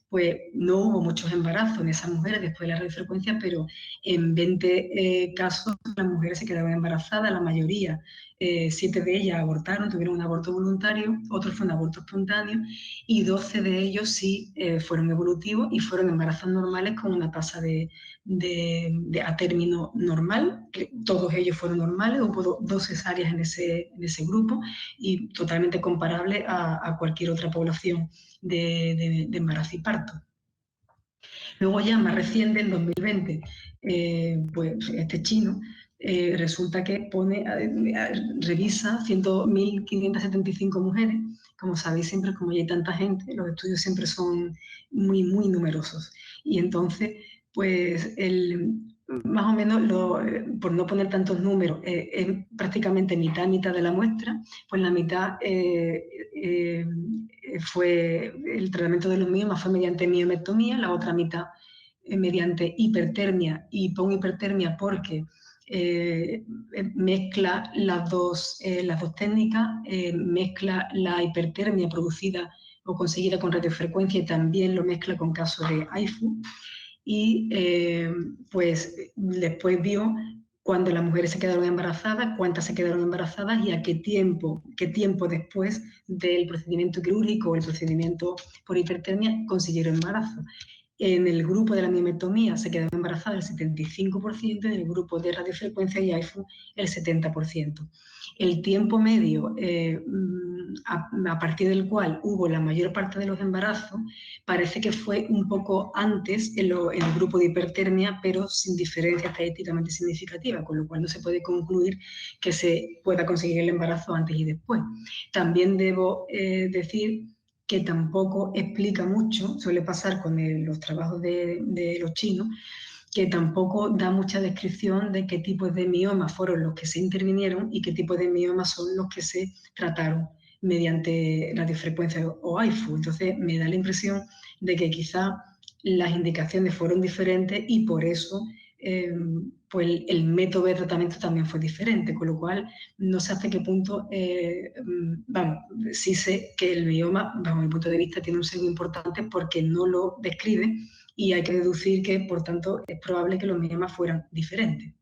pues no hubo muchos embarazos en esas mujeres después de la radiofrecuencia, pero en 20 casos las mujeres se quedaron embarazadas, la mayoría, 7 de ellas abortaron, tuvieron un aborto voluntario, otros fue un aborto espontáneo, y 12 de ellos sí fueron evolutivos y fueron embarazos normales con una tasa a término normal, que todos ellos fueron normales, hubo 2 cesáreas en ese grupo y totalmente comparable a cualquier otra población de embarazo y parto. Luego ya más reciente, en 2020, pues este chino resulta que revisa 1.575 mujeres. Como sabéis, siempre como ya hay tanta gente, los estudios siempre son muy, muy numerosos. Y entonces, pues más o menos, por no poner tantos números, es prácticamente mitad de la muestra, pues la mitad fue el tratamiento de los miomas fue mediante miomectomía, la otra mitad mediante hipertermia, y pongo hipertermia porque mezcla las dos técnicas, mezcla la hipertermia producida o conseguida con radiofrecuencia y también lo mezcla con casos de AIFU. Y pues después vio cuando las mujeres se quedaron embarazadas, cuántas se quedaron embarazadas y a qué tiempo después del procedimiento quirúrgico o el procedimiento por hipertermia consiguieron embarazo. En el grupo de la miomectomía se quedaron embarazadas el 75%, en el grupo de radiofrecuencia y AIFU el 70%. El tiempo medio a partir del cual hubo la mayor parte de los embarazos parece que fue un poco antes en el grupo de hipertermia, pero sin diferencia estadísticamente significativa, con lo cual no se puede concluir que se pueda conseguir el embarazo antes y después. También debo decir que tampoco explica mucho, suele pasar con los trabajos de los chinos, que tampoco da mucha descripción de qué tipos de miomas fueron los que se intervinieron y qué tipos de miomas son los que se trataron mediante radiofrecuencia o AIFU. Entonces me da la impresión de que quizá las indicaciones fueron diferentes y por eso pues el método de tratamiento también fue diferente, con lo cual no sé hasta qué punto, sí sé que el mioma, bajo mi punto de vista, tiene un sesgo importante porque no lo describe y hay que deducir que, por tanto, es probable que los miomas fueran diferentes.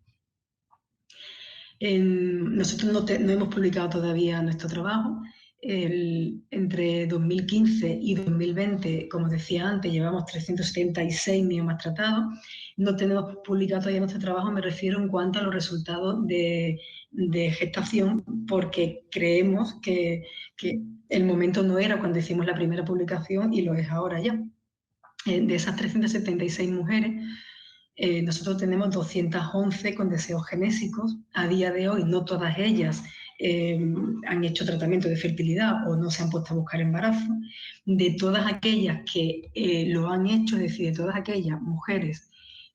Nosotros no hemos publicado todavía nuestro trabajo. entre 2015 y 2020, como decía antes, llevamos 376 miomas tratados. No tenemos publicado todavía nuestro trabajo, me refiero en cuanto a los resultados de gestación, porque creemos que el momento no era cuando hicimos la primera publicación y lo es ahora ya. De esas 376 mujeres, nosotros tenemos 211 con deseos genésicos. A día de hoy, no todas ellas han hecho tratamiento de fertilidad o no se han puesto a buscar embarazo. De todas aquellas que lo han hecho, es decir, de todas aquellas mujeres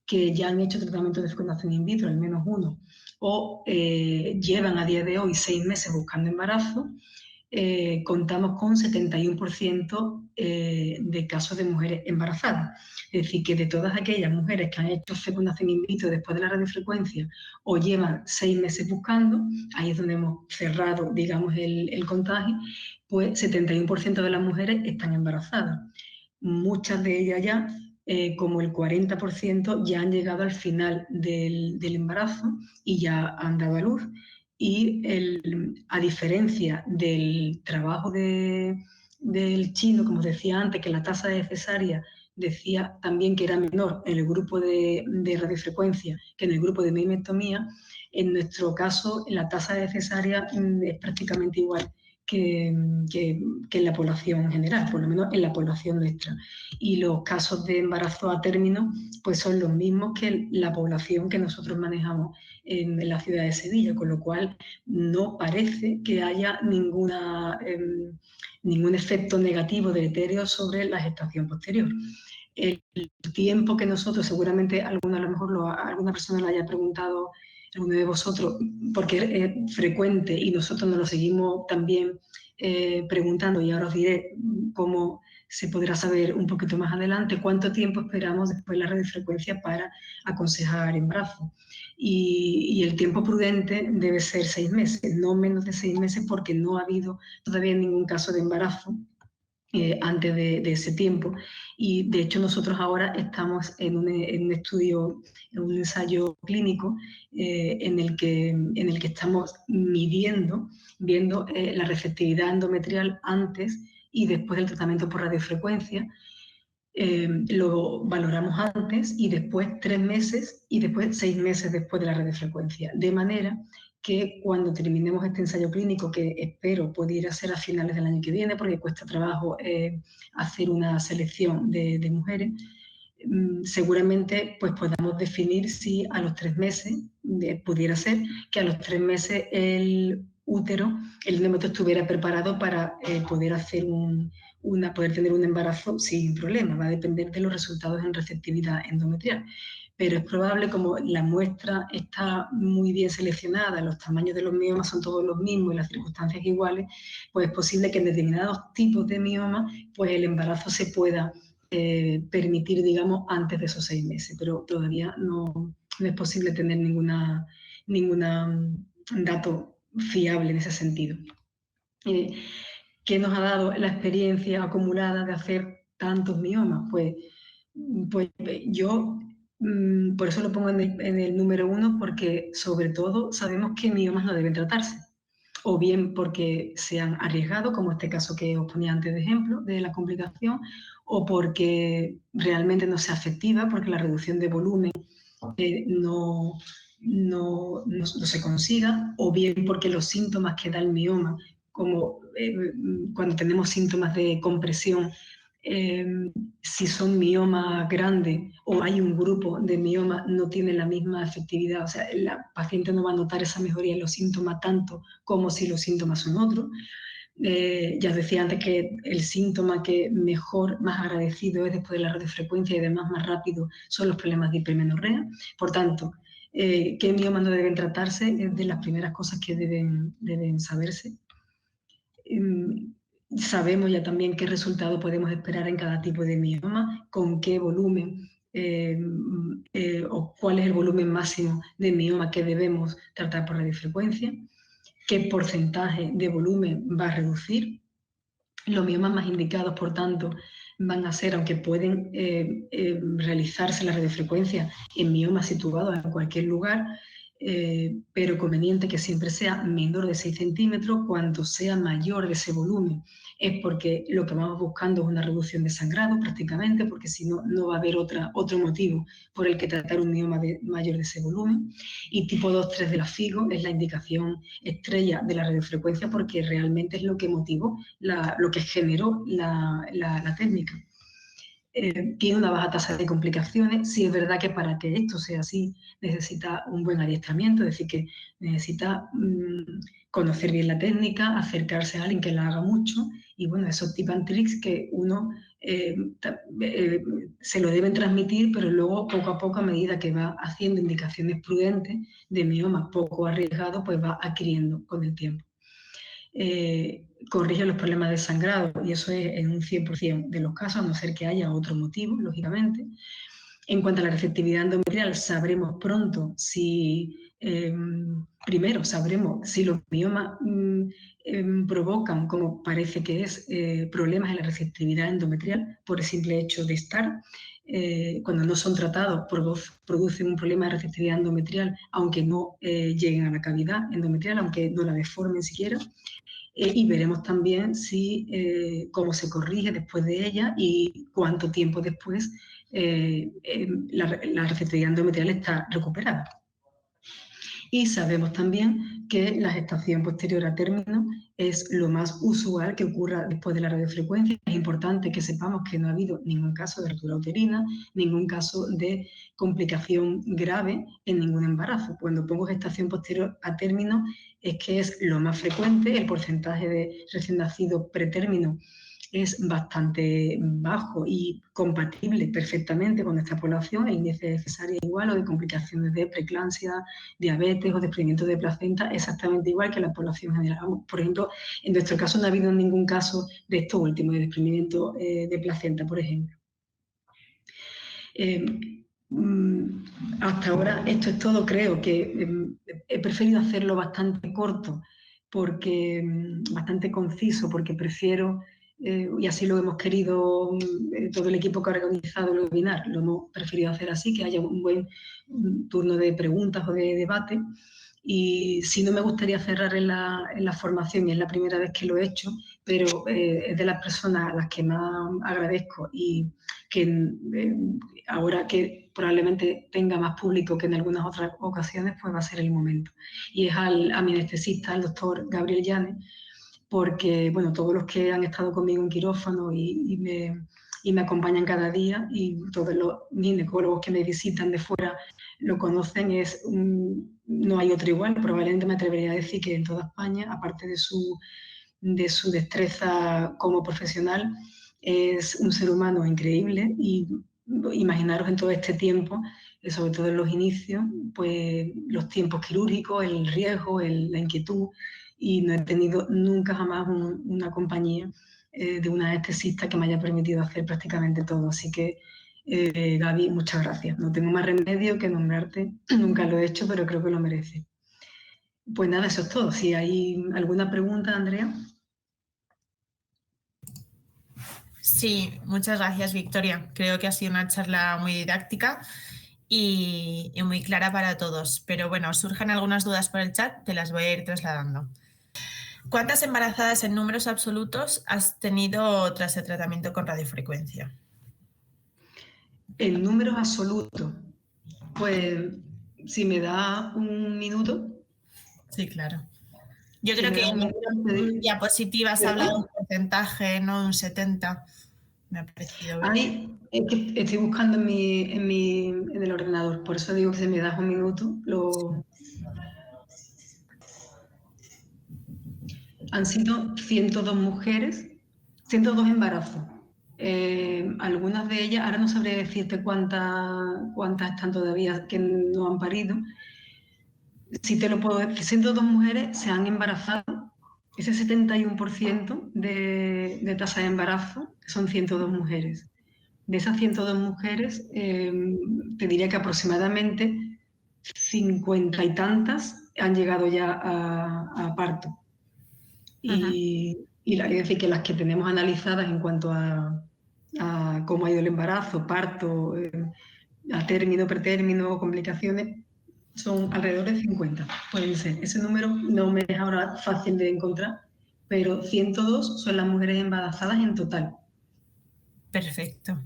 que ya han hecho tratamiento de fecundación in vitro, al menos uno, o llevan a día de hoy 6 meses buscando embarazo, contamos con 71% de casos de mujeres embarazadas. Es decir, que de todas aquellas mujeres que han hecho fecundación in vitro después de la radiofrecuencia o llevan 6 meses buscando, ahí es donde hemos cerrado, digamos, el contagio, pues 71% de las mujeres están embarazadas. Muchas de ellas ya, como el 40%, ya han llegado al final del embarazo y ya han dado a luz. Y a diferencia del trabajo del chino, como os decía antes, que la tasa de cesárea decía también que era menor en el grupo de radiofrecuencia que en el grupo de miomasectomía, en nuestro caso la tasa de cesárea es prácticamente igual que en la población en general, por lo menos en la población nuestra. Y los casos de embarazo a término pues son los mismos que la población que nosotros manejamos en la ciudad de Sevilla, con lo cual no parece que haya ningún efecto negativo deleterio sobre la gestación posterior. El tiempo que nosotros, seguramente a lo mejor alguna persona le haya preguntado, alguno de vosotros, porque es frecuente y nosotros nos lo seguimos también preguntando, y ahora os diré cómo se podrá saber un poquito más adelante cuánto tiempo esperamos después de la radiofrecuencia para aconsejar embarazo. Y el tiempo prudente debe ser 6 meses, no menos de 6 meses, porque no ha habido todavía ningún caso de embarazo antes de ese tiempo. Y de hecho nosotros ahora estamos en un estudio, en un ensayo clínico en el que estamos viendo la receptividad endometrial antes y después del tratamiento por radiofrecuencia. Lo valoramos antes y después 3 meses y después 6 meses después de la radiofrecuencia. De manera que cuando terminemos este ensayo clínico, que espero pudiera ser a finales del año que viene, porque cuesta trabajo hacer una selección de mujeres, seguramente pues podamos definir si a los 3 meses, pudiera ser que a los 3 meses el útero, el endometrio estuviera preparado para poder hacer poder tener un embarazo sin problema. Va a depender de los resultados en receptividad endometrial. Pero es probable, como la muestra está muy bien seleccionada, los tamaños de los miomas son todos los mismos y las circunstancias iguales, pues es posible que en determinados tipos de miomas pues el embarazo se pueda permitir, digamos, antes de esos 6 meses. Pero todavía no es posible tener ningún dato fiable en ese sentido. ¿Qué nos ha dado la experiencia acumulada de hacer tantos miomas? Pues yo por eso lo pongo en el número 1, porque sobre todo sabemos que miomas no deben tratarse, o bien porque se han arriesgado, como este caso que os ponía antes de ejemplo, de la complicación, o porque realmente no sea efectiva, porque la reducción de volumen no se consiga, o bien porque los síntomas que da el mioma, como cuando tenemos síntomas de compresión, si son miomas grandes o hay un grupo de miomas, no tiene la misma efectividad. O sea, la paciente no va a notar esa mejoría en los síntomas tanto como si los síntomas son otros. Ya os decía antes que el síntoma que mejor, más agradecido es después de la radiofrecuencia y además más rápido son los problemas de hipermenorrea. Por tanto, ¿qué miomas no deben tratarse? Es de las primeras cosas que deben saberse. Sabemos ya también qué resultado podemos esperar en cada tipo de mioma, con qué volumen o cuál es el volumen máximo de mioma que debemos tratar por radiofrecuencia, qué porcentaje de volumen va a reducir. Los miomas más indicados, por tanto, van a ser, aunque pueden realizarse la radiofrecuencia en miomas situados en cualquier lugar, pero conveniente que siempre sea menor de 6 centímetros. Cuanto sea mayor de ese volumen es porque lo que vamos buscando es una reducción de sangrado prácticamente, porque si no, no va a haber otro motivo por el que tratar un mioma mayor de ese volumen. Y tipo 2-3 de la FIGO es la indicación estrella de la radiofrecuencia, porque realmente es lo que motivó, lo que generó la técnica. Tiene una baja tasa de complicaciones. Sí, es verdad que para que esto sea así necesita un buen adiestramiento, es decir, que necesita conocer bien la técnica, acercarse a alguien que la haga mucho, y bueno, esos tips and tricks que uno se lo deben transmitir, pero luego poco a poco, a medida que va haciendo indicaciones prudentes de mioma poco arriesgado, pues va adquiriendo con el tiempo. Corrige los problemas de sangrado, y eso es en un 100% de los casos, a no ser que haya otro motivo, lógicamente. En cuanto a la receptividad endometrial, sabremos pronto si, primero sabremos si los miomas provocan, como parece que es, problemas en la receptividad endometrial por el simple hecho de estar. Cuando no son tratados, producen un problema de receptividad endometrial, aunque no lleguen a la cavidad endometrial, aunque no la deformen siquiera. Y veremos también cómo se corrige después de ella y cuánto tiempo después la receptividad endometrial está recuperada. Y sabemos también que la gestación posterior a término es lo más usual que ocurra después de la radiofrecuencia. Es importante que sepamos que no ha habido ningún caso de rotura uterina, ningún caso de complicación grave en ningún embarazo. Cuando pongo gestación posterior a término es que es lo más frecuente. El porcentaje de recién nacidos pretérmino es bastante bajo y compatible perfectamente con esta población. El índice de cesárea igual, o de complicaciones de preeclampsia, diabetes o desprendimiento de placenta exactamente igual que la población general. Por ejemplo, en nuestro caso no ha habido ningún caso de esto último, de desprendimiento de placenta, por ejemplo. Hasta ahora esto es todo. Creo que he preferido hacerlo bastante corto, bastante conciso, porque prefiero, y así lo hemos querido, todo el equipo que ha organizado el webinar, lo hemos preferido hacer así, que haya un buen turno de preguntas o de debate. Y sí, no me gustaría cerrar en la formación, y es la primera vez que lo he hecho, pero es de las personas a las que más agradezco, y que ahora que probablemente tenga más público que en algunas otras ocasiones, pues va a ser el momento. Y es a mi anestesista, al doctor Gabriel Llanes, porque, bueno, todos los que han estado conmigo en quirófano y me acompañan cada día, y todos los ginecólogos que me visitan de fuera lo conocen, no hay otro igual. Probablemente me atrevería a decir que en toda España, aparte de su destreza como profesional, es un ser humano increíble. Y imaginaros en todo este tiempo, sobre todo en los inicios, pues los tiempos quirúrgicos, el riesgo, la inquietud, y no he tenido nunca jamás una compañía de una anestesista que me haya permitido hacer prácticamente todo. Así que, Gaby, muchas gracias. No tengo más remedio que nombrarte. Nunca lo he hecho, pero creo que lo merece. Pues nada, eso es todo. Si hay alguna pregunta, Andrea. Sí, muchas gracias, Victoria. Creo que ha sido una charla muy didáctica y muy clara para todos. Pero bueno, surjan algunas dudas por el chat, te las voy a ir trasladando. ¿Cuántas embarazadas en números absolutos has tenido tras el tratamiento con radiofrecuencia? En números absolutos, pues si me da un minuto. Sí, claro. Yo creo que en diapositiva has hablado de un porcentaje, ¿no? Un 70%. Me ha parecido ver. Ahí es que estoy buscando en el ordenador, por eso digo que si me das un minuto. Han sido 102 mujeres, 102 embarazos. Algunas de ellas, ahora no sabré decirte cuántas están todavía que no han parido. Si te lo puedo decir, 102 mujeres se han embarazado. Ese 71% de tasa de embarazo son 102 mujeres. De esas 102 mujeres, te diría que aproximadamente 50 y tantas han llegado ya a parto. Y es decir, que las que tenemos analizadas en cuanto a cómo ha ido el embarazo, parto, a término, pretérmino, complicaciones, Son alrededor de 50, pueden ser. Ese número no me es ahora fácil de encontrar, pero 102 son las mujeres embarazadas en total. Perfecto.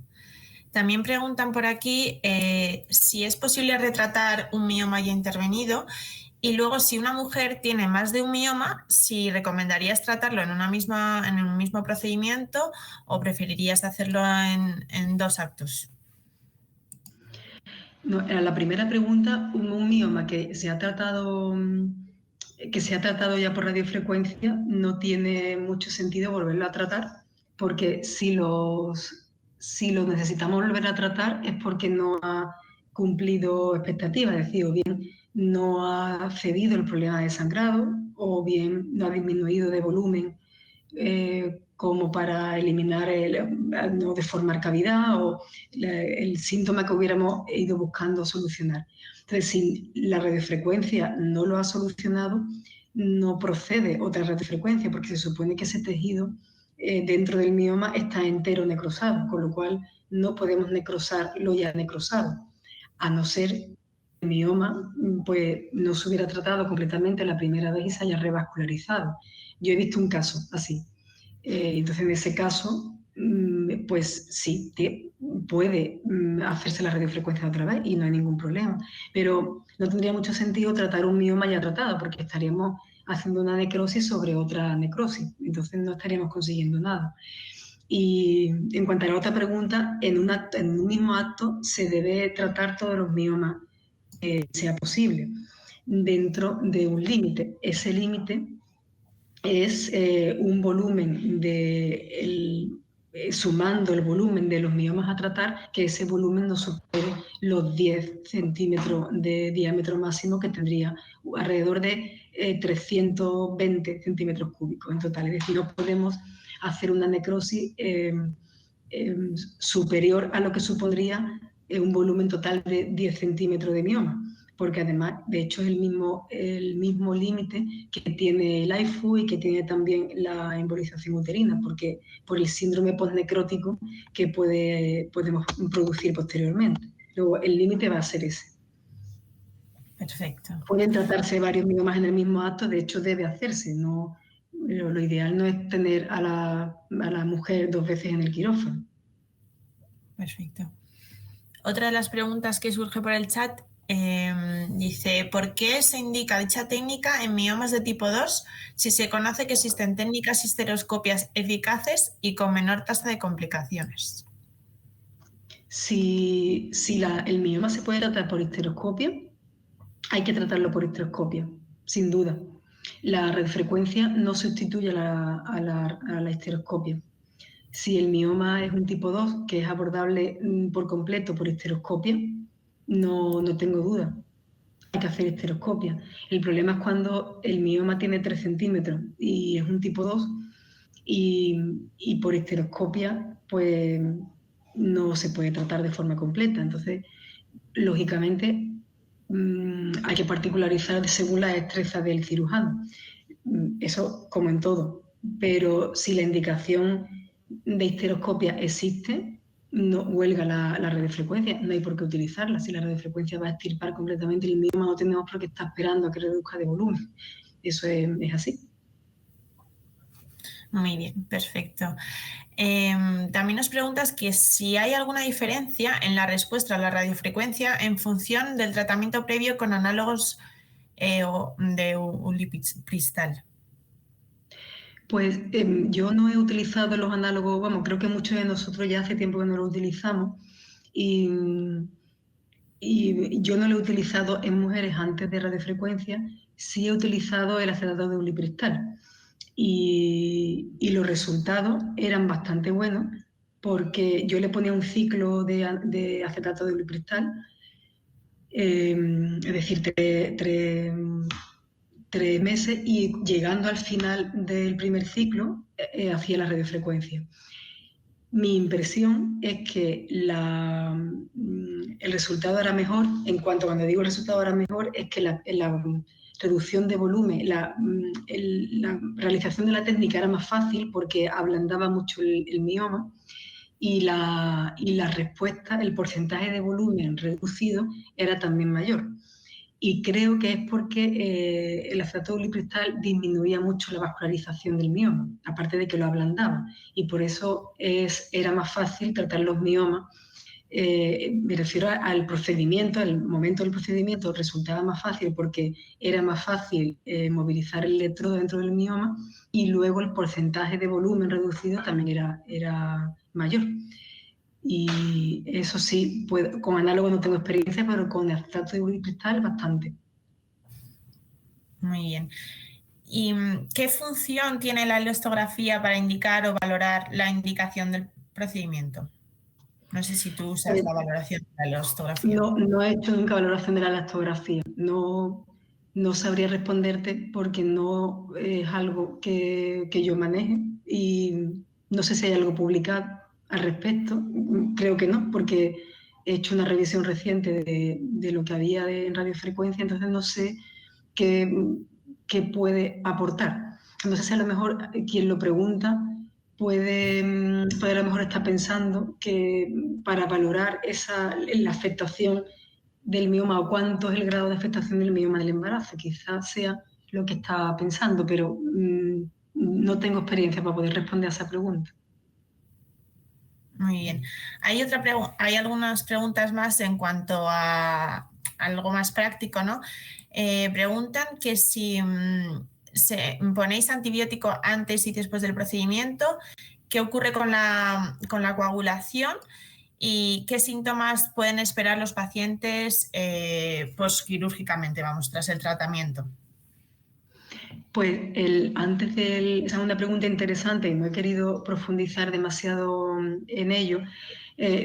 También preguntan por aquí si es posible retratar un mioma ya intervenido y luego si una mujer tiene más de un mioma, si recomendarías tratarlo en un mismo procedimiento o preferirías hacerlo en 2 actos. No, a la primera pregunta, un mioma que se ha tratado ya por radiofrecuencia, no tiene mucho sentido volverlo a tratar, porque si los necesitamos volver a tratar es porque no ha cumplido expectativas, es decir, o bien no ha cedido el problema de sangrado, o bien no ha disminuido de volumen como para eliminar, no deformar cavidad o el síntoma que hubiéramos ido buscando solucionar. Entonces, si la radiofrecuencia no lo ha solucionado, no procede otra radiofrecuencia porque se supone que ese tejido dentro del mioma está entero necrosado, con lo cual no podemos necrosar lo ya necrosado, a no ser que el mioma pues, no se hubiera tratado completamente la primera vez y se haya revascularizado. Yo he visto un caso así. Entonces, en ese caso, pues sí, puede hacerse la radiofrecuencia otra vez y no hay ningún problema. Pero no tendría mucho sentido tratar un mioma ya tratado porque estaríamos haciendo una necrosis sobre otra necrosis. Entonces, no estaríamos consiguiendo nada. Y en cuanto a la otra pregunta, en un mismo acto se debe tratar todos los miomas que sea posible dentro de un límite. Ese límite es un volumen sumando el volumen de los miomas a tratar, que ese volumen no supere los 10 centímetros de diámetro máximo, que tendría alrededor de 320 centímetros cúbicos en total. Es decir, no podemos hacer una necrosis superior a lo que supondría un volumen total de 10 centímetros de mioma, porque además, de hecho, es el mismo límite que tiene el AIFU y que tiene también la embolización uterina, porque por el síndrome postnecrótico que podemos producir posteriormente. Luego, el límite va a ser ese. Perfecto. Pueden tratarse varios miomas en el mismo acto, de hecho debe hacerse, no, lo ideal no es tener a la mujer 2 veces en el quirófano. Perfecto. Otra de las preguntas que surge por el chat dice, ¿por qué se indica dicha técnica en miomas de tipo 2 si se conoce que existen técnicas histeroscopias eficaces y con menor tasa de complicaciones? Si el mioma se puede tratar por histeroscopia, hay que tratarlo por histeroscopia, sin duda. La radiofrecuencia no sustituye a la histeroscopia. Si el mioma es un tipo 2, que es abordable por completo por histeroscopia, no tengo duda. Hay que hacer histeroscopia. El problema es cuando el mioma tiene 3 centímetros y es un tipo 2 y por histeroscopia pues no se puede tratar de forma completa. Entonces, lógicamente, hay que particularizar según la destreza del cirujano. Eso como en todo. Pero si la indicación de histeroscopia existe, no huelga la radiofrecuencia, no hay por qué utilizarla. Si la radiofrecuencia va a extirpar completamente el mioma, no tenemos por qué estar esperando a que reduzca de volumen. Eso es así. Muy bien, perfecto. También nos preguntas que si hay alguna diferencia en la respuesta a la radiofrecuencia en función del tratamiento previo con análogos de ulipristal. Pues yo no he utilizado los análogos, vamos, creo que muchos de nosotros ya hace tiempo que no los utilizamos y yo no lo he utilizado en mujeres antes de radiofrecuencia, sí he utilizado el acetato de ulipristal y los resultados eran bastante buenos porque yo le ponía un ciclo de acetato de ulipristal, es decir, 3 meses, y llegando al final del primer ciclo hacía la radiofrecuencia. Mi impresión es que el resultado era mejor. En cuanto, cuando digo el resultado era mejor, es que la reducción de volumen, la realización de la técnica era más fácil porque ablandaba mucho el mioma y la respuesta, el porcentaje de volumen reducido era también mayor. y creo que es porque el acetato de ulipristal disminuía mucho la vascularización del mioma, aparte de que lo ablandaba, y por eso era más fácil tratar los miomas. Me refiero al procedimiento, al momento del procedimiento resultaba más fácil porque era más fácil movilizar el electrodo dentro del mioma, y luego el porcentaje de volumen reducido también era mayor. Y eso sí, con análogo no tengo experiencia, pero con acetato de ulipristal bastante. Muy bien. ¿Y qué función tiene la elastografía para indicar o valorar la indicación del procedimiento? No sé si tú usas la valoración de la elastografía. No he hecho nunca valoración de la elastografía. No sabría responderte porque no es algo que yo maneje, y no sé si hay algo publicado al respecto. Creo que no, porque he hecho una revisión reciente de lo que había en radiofrecuencia, entonces no sé qué puede aportar. No sé si a lo mejor quien lo pregunta puede a lo mejor estar pensando que para valorar la afectación del mioma, o cuánto es el grado de afectación del mioma del embarazo, quizás sea lo que está pensando, pero no tengo experiencia para poder responder a esa pregunta. Muy bien. Hay algunas preguntas más en cuanto a algo más práctico, ¿no? Preguntan que si ponéis antibiótico antes y después del procedimiento, qué ocurre con la coagulación y qué síntomas pueden esperar los pacientes posquirúrgicamente, tras el tratamiento. Pues esa es una pregunta interesante y no he querido profundizar demasiado en ello.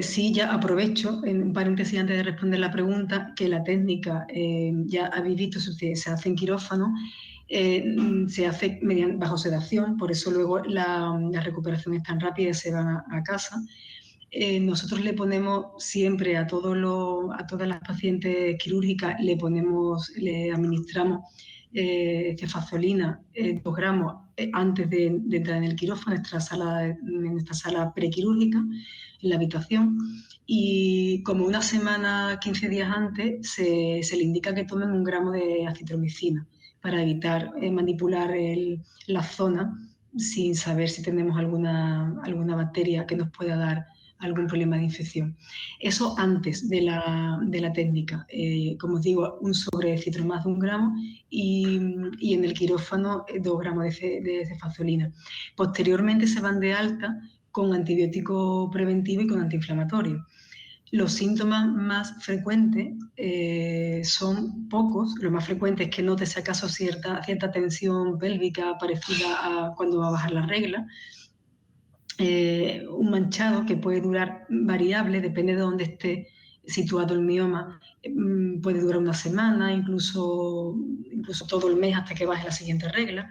Sí, ya aprovecho, en un paréntesis antes de responder la pregunta, que la técnica, ya habéis visto, se hace en quirófano, se hace bajo sedación, por eso luego la recuperación es tan rápida y se van a casa. Nosotros le ponemos siempre a todas las pacientes quirúrgicas, le administramos cefazolina, 2 gramos antes de entrar en el quirófano, en nuestra sala prequirúrgica, en la habitación. Y como una semana, 15 días antes, se le indica que tomen 1 gramo de acitromicina para evitar manipular la zona sin saber si tenemos alguna bacteria que nos pueda dar algún problema de infección. Eso antes de la técnica. Como os digo, un sobre de citromaz de 1 gramo y en el quirófano 2 gramos de cefazolina. Posteriormente se van de alta con antibiótico preventivo y con antiinflamatorio. Los síntomas más frecuentes son pocos. Lo más frecuente es que notes si acaso cierta tensión pélvica parecida a cuando va a bajar la regla. Un manchado que puede durar variable, depende de dónde esté situado el mioma, puede durar 1 semana, incluso todo el mes hasta que baje la siguiente regla.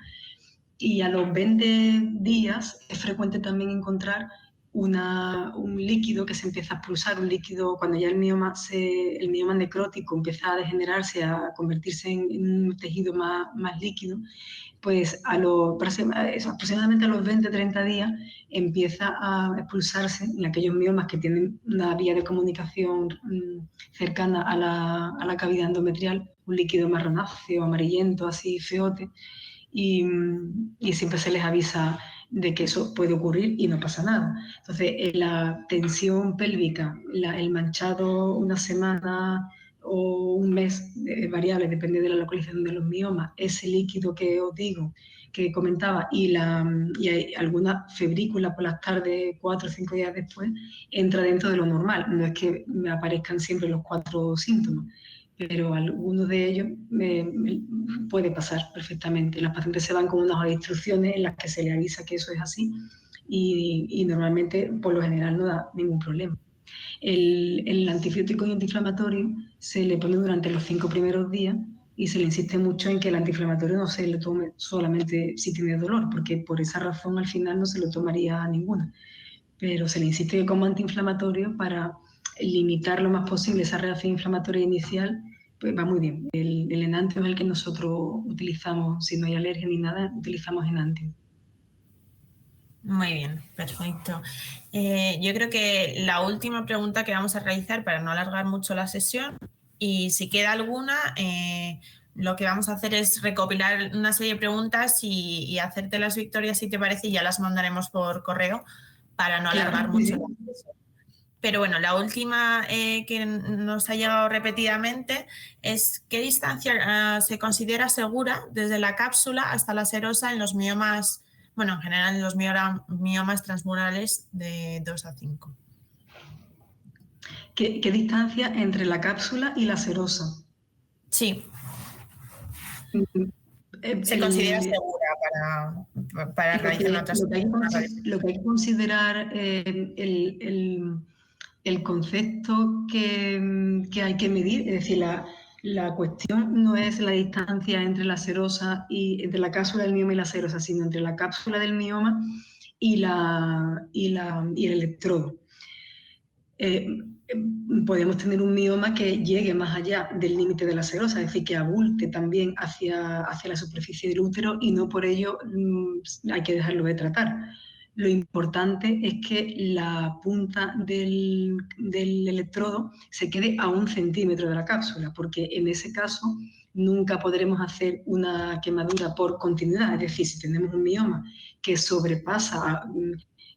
Y a los 20 días es frecuente también encontrar un líquido que se empieza a expulsar, un líquido cuando ya el mioma necrótico empieza a degenerarse, a convertirse en un tejido más líquido. Pues aproximadamente a los 20-30 días empieza a expulsarse en aquellos miomas que tienen una vía de comunicación cercana a la cavidad endometrial, un líquido marronáceo, amarillento, así feote, y siempre se les avisa de que eso puede ocurrir y no pasa nada. Entonces, la tensión pélvica, el manchado 1 semana o 1 mes, variable, depende de la localización de los miomas, ese líquido que os digo, que comentaba, y hay alguna febrícula por las tardes 4 o 5 días después, entra dentro de lo normal. No es que me aparezcan siempre los 4 síntomas, pero alguno de ellos puede pasar perfectamente. Las pacientes se van con unas instrucciones en las que se le avisa que eso es así, y normalmente, por lo general, no da ningún problema. El antibiótico y antiinflamatorio se le pone durante los 5 primeros días, y se le insiste mucho en que el antiinflamatorio no se le tome solamente si tiene dolor, porque por esa razón al final no se lo tomaría a ninguna. Pero se le insiste que como antiinflamatorio, para limitar lo más posible esa reacción inflamatoria inicial, pues va muy bien. El Enantium es el que nosotros utilizamos, si no hay alergia ni nada, utilizamos Enantium. Muy bien, perfecto. Yo creo que la última pregunta que vamos a realizar para no alargar mucho la sesión Y si queda alguna, lo que vamos a hacer es recopilar una serie de preguntas y hacértelas, Victoria, si te parece, y ya las mandaremos por correo para no alargar mucho el proceso. Pero bueno, la última que nos ha llegado repetidamente es ¿qué distancia se considera segura desde la cápsula hasta la serosa en los miomas, bueno, en general en los miomas transmurales de 2 a 5? ¿Qué distancia entre la cápsula y la serosa? Sí. Se considera segura para realizar una transmisión. Lo que hay que considerar el concepto que hay que medir, es decir, la cuestión no es la distancia entre la serosa y entre la cápsula del mioma y la serosa, sino entre la cápsula del mioma y el electrodo. Podemos tener un mioma que llegue más allá del límite de la serosa, es decir, que abulte también hacia la superficie del útero y no por ello hay que dejarlo de tratar. Lo importante es que la punta del electrodo se quede a 1 centímetro de la cápsula, porque en ese caso nunca podremos hacer una quemadura por continuidad. Es decir, si tenemos un mioma que sobrepasa,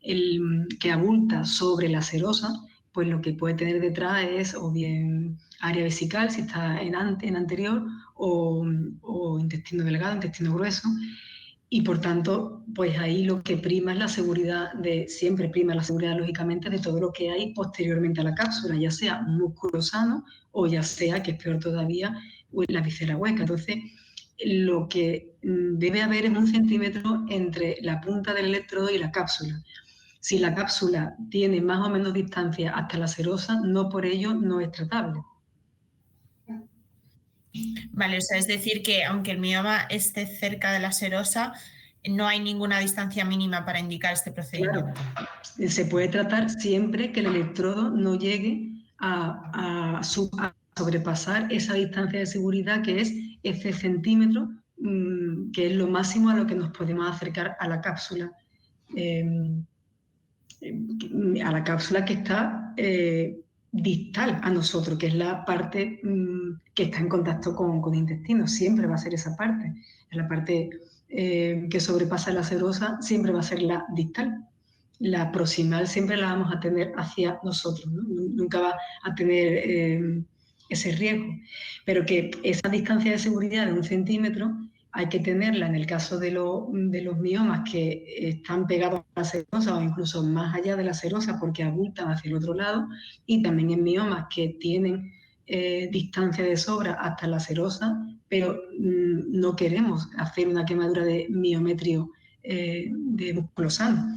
que abulta sobre la serosa, pues lo que puede tener detrás es o bien área vesical, si está en anterior, o intestino delgado, intestino grueso. Y por tanto, pues ahí lo que prima es la seguridad siempre prima la seguridad, lógicamente, de todo lo que hay posteriormente a la cápsula, ya sea un músculo sano o ya sea, que es peor todavía, la visera hueca. Entonces, lo que debe haber es 1 centímetro entre la punta del electrodo y la cápsula. Si la cápsula tiene más o menos distancia hasta la serosa, no por ello no es tratable. Vale, o sea, es decir que aunque el mioma esté cerca de la serosa, no hay ninguna distancia mínima para indicar este procedimiento. Claro, se puede tratar siempre que el electrodo no llegue a sobrepasar esa distancia de seguridad que es ese centímetro, que es lo máximo a lo que nos podemos acercar a la cápsula. A la cápsula que está distal a nosotros, que es la parte que está en contacto con el intestino. Siempre va a ser esa parte. La parte que sobrepasa la serosa siempre va a ser la distal. La proximal siempre la vamos a tener hacia nosotros, ¿no? Nunca va a tener ese riesgo. Pero que esa distancia de seguridad de 1 centímetro hay que tenerla en el caso de los miomas que están pegados a la serosa o incluso más allá de la serosa porque abultan hacia el otro lado, y también en miomas que tienen distancia de sobra hasta la serosa, pero no queremos hacer una quemadura de miometrio de músculo sano.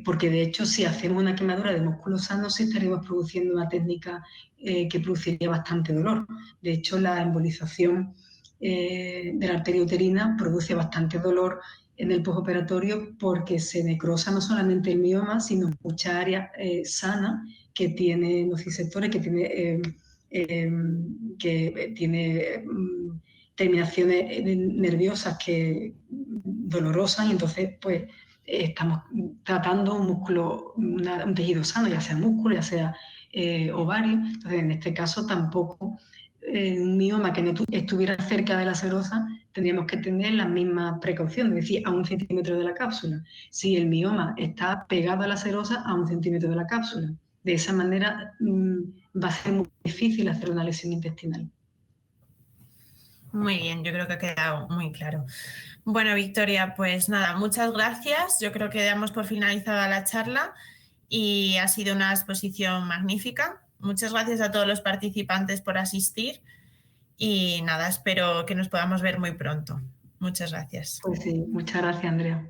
Porque de hecho si hacemos una quemadura de músculo sano sí estaríamos produciendo una técnica que produciría bastante dolor. De hecho la embolización de la arteria uterina produce bastante dolor en el postoperatorio porque se necrosa no solamente el mioma, sino mucha área sana que tiene nociceptores, que tiene terminaciones nerviosas dolorosas, y entonces pues estamos tratando un músculo, un tejido sano, ya sea músculo, ya sea ovario. Entonces en este caso tampoco un mioma que no estuviera cerca de la serosa tendríamos que tener las mismas precauciones, es decir, a 1 centímetro de la cápsula. Si el mioma está pegado a la serosa, a 1 centímetro de la cápsula. De esa manera va a ser muy difícil hacer una lesión intestinal. Muy bien, yo creo que ha quedado muy claro. Bueno, Victoria, pues nada, muchas gracias. Yo creo que damos por finalizada la charla y ha sido una exposición magnífica. Muchas gracias a todos los participantes por asistir y nada, espero que nos podamos ver muy pronto. Muchas gracias. Pues sí, muchas gracias, Andrea.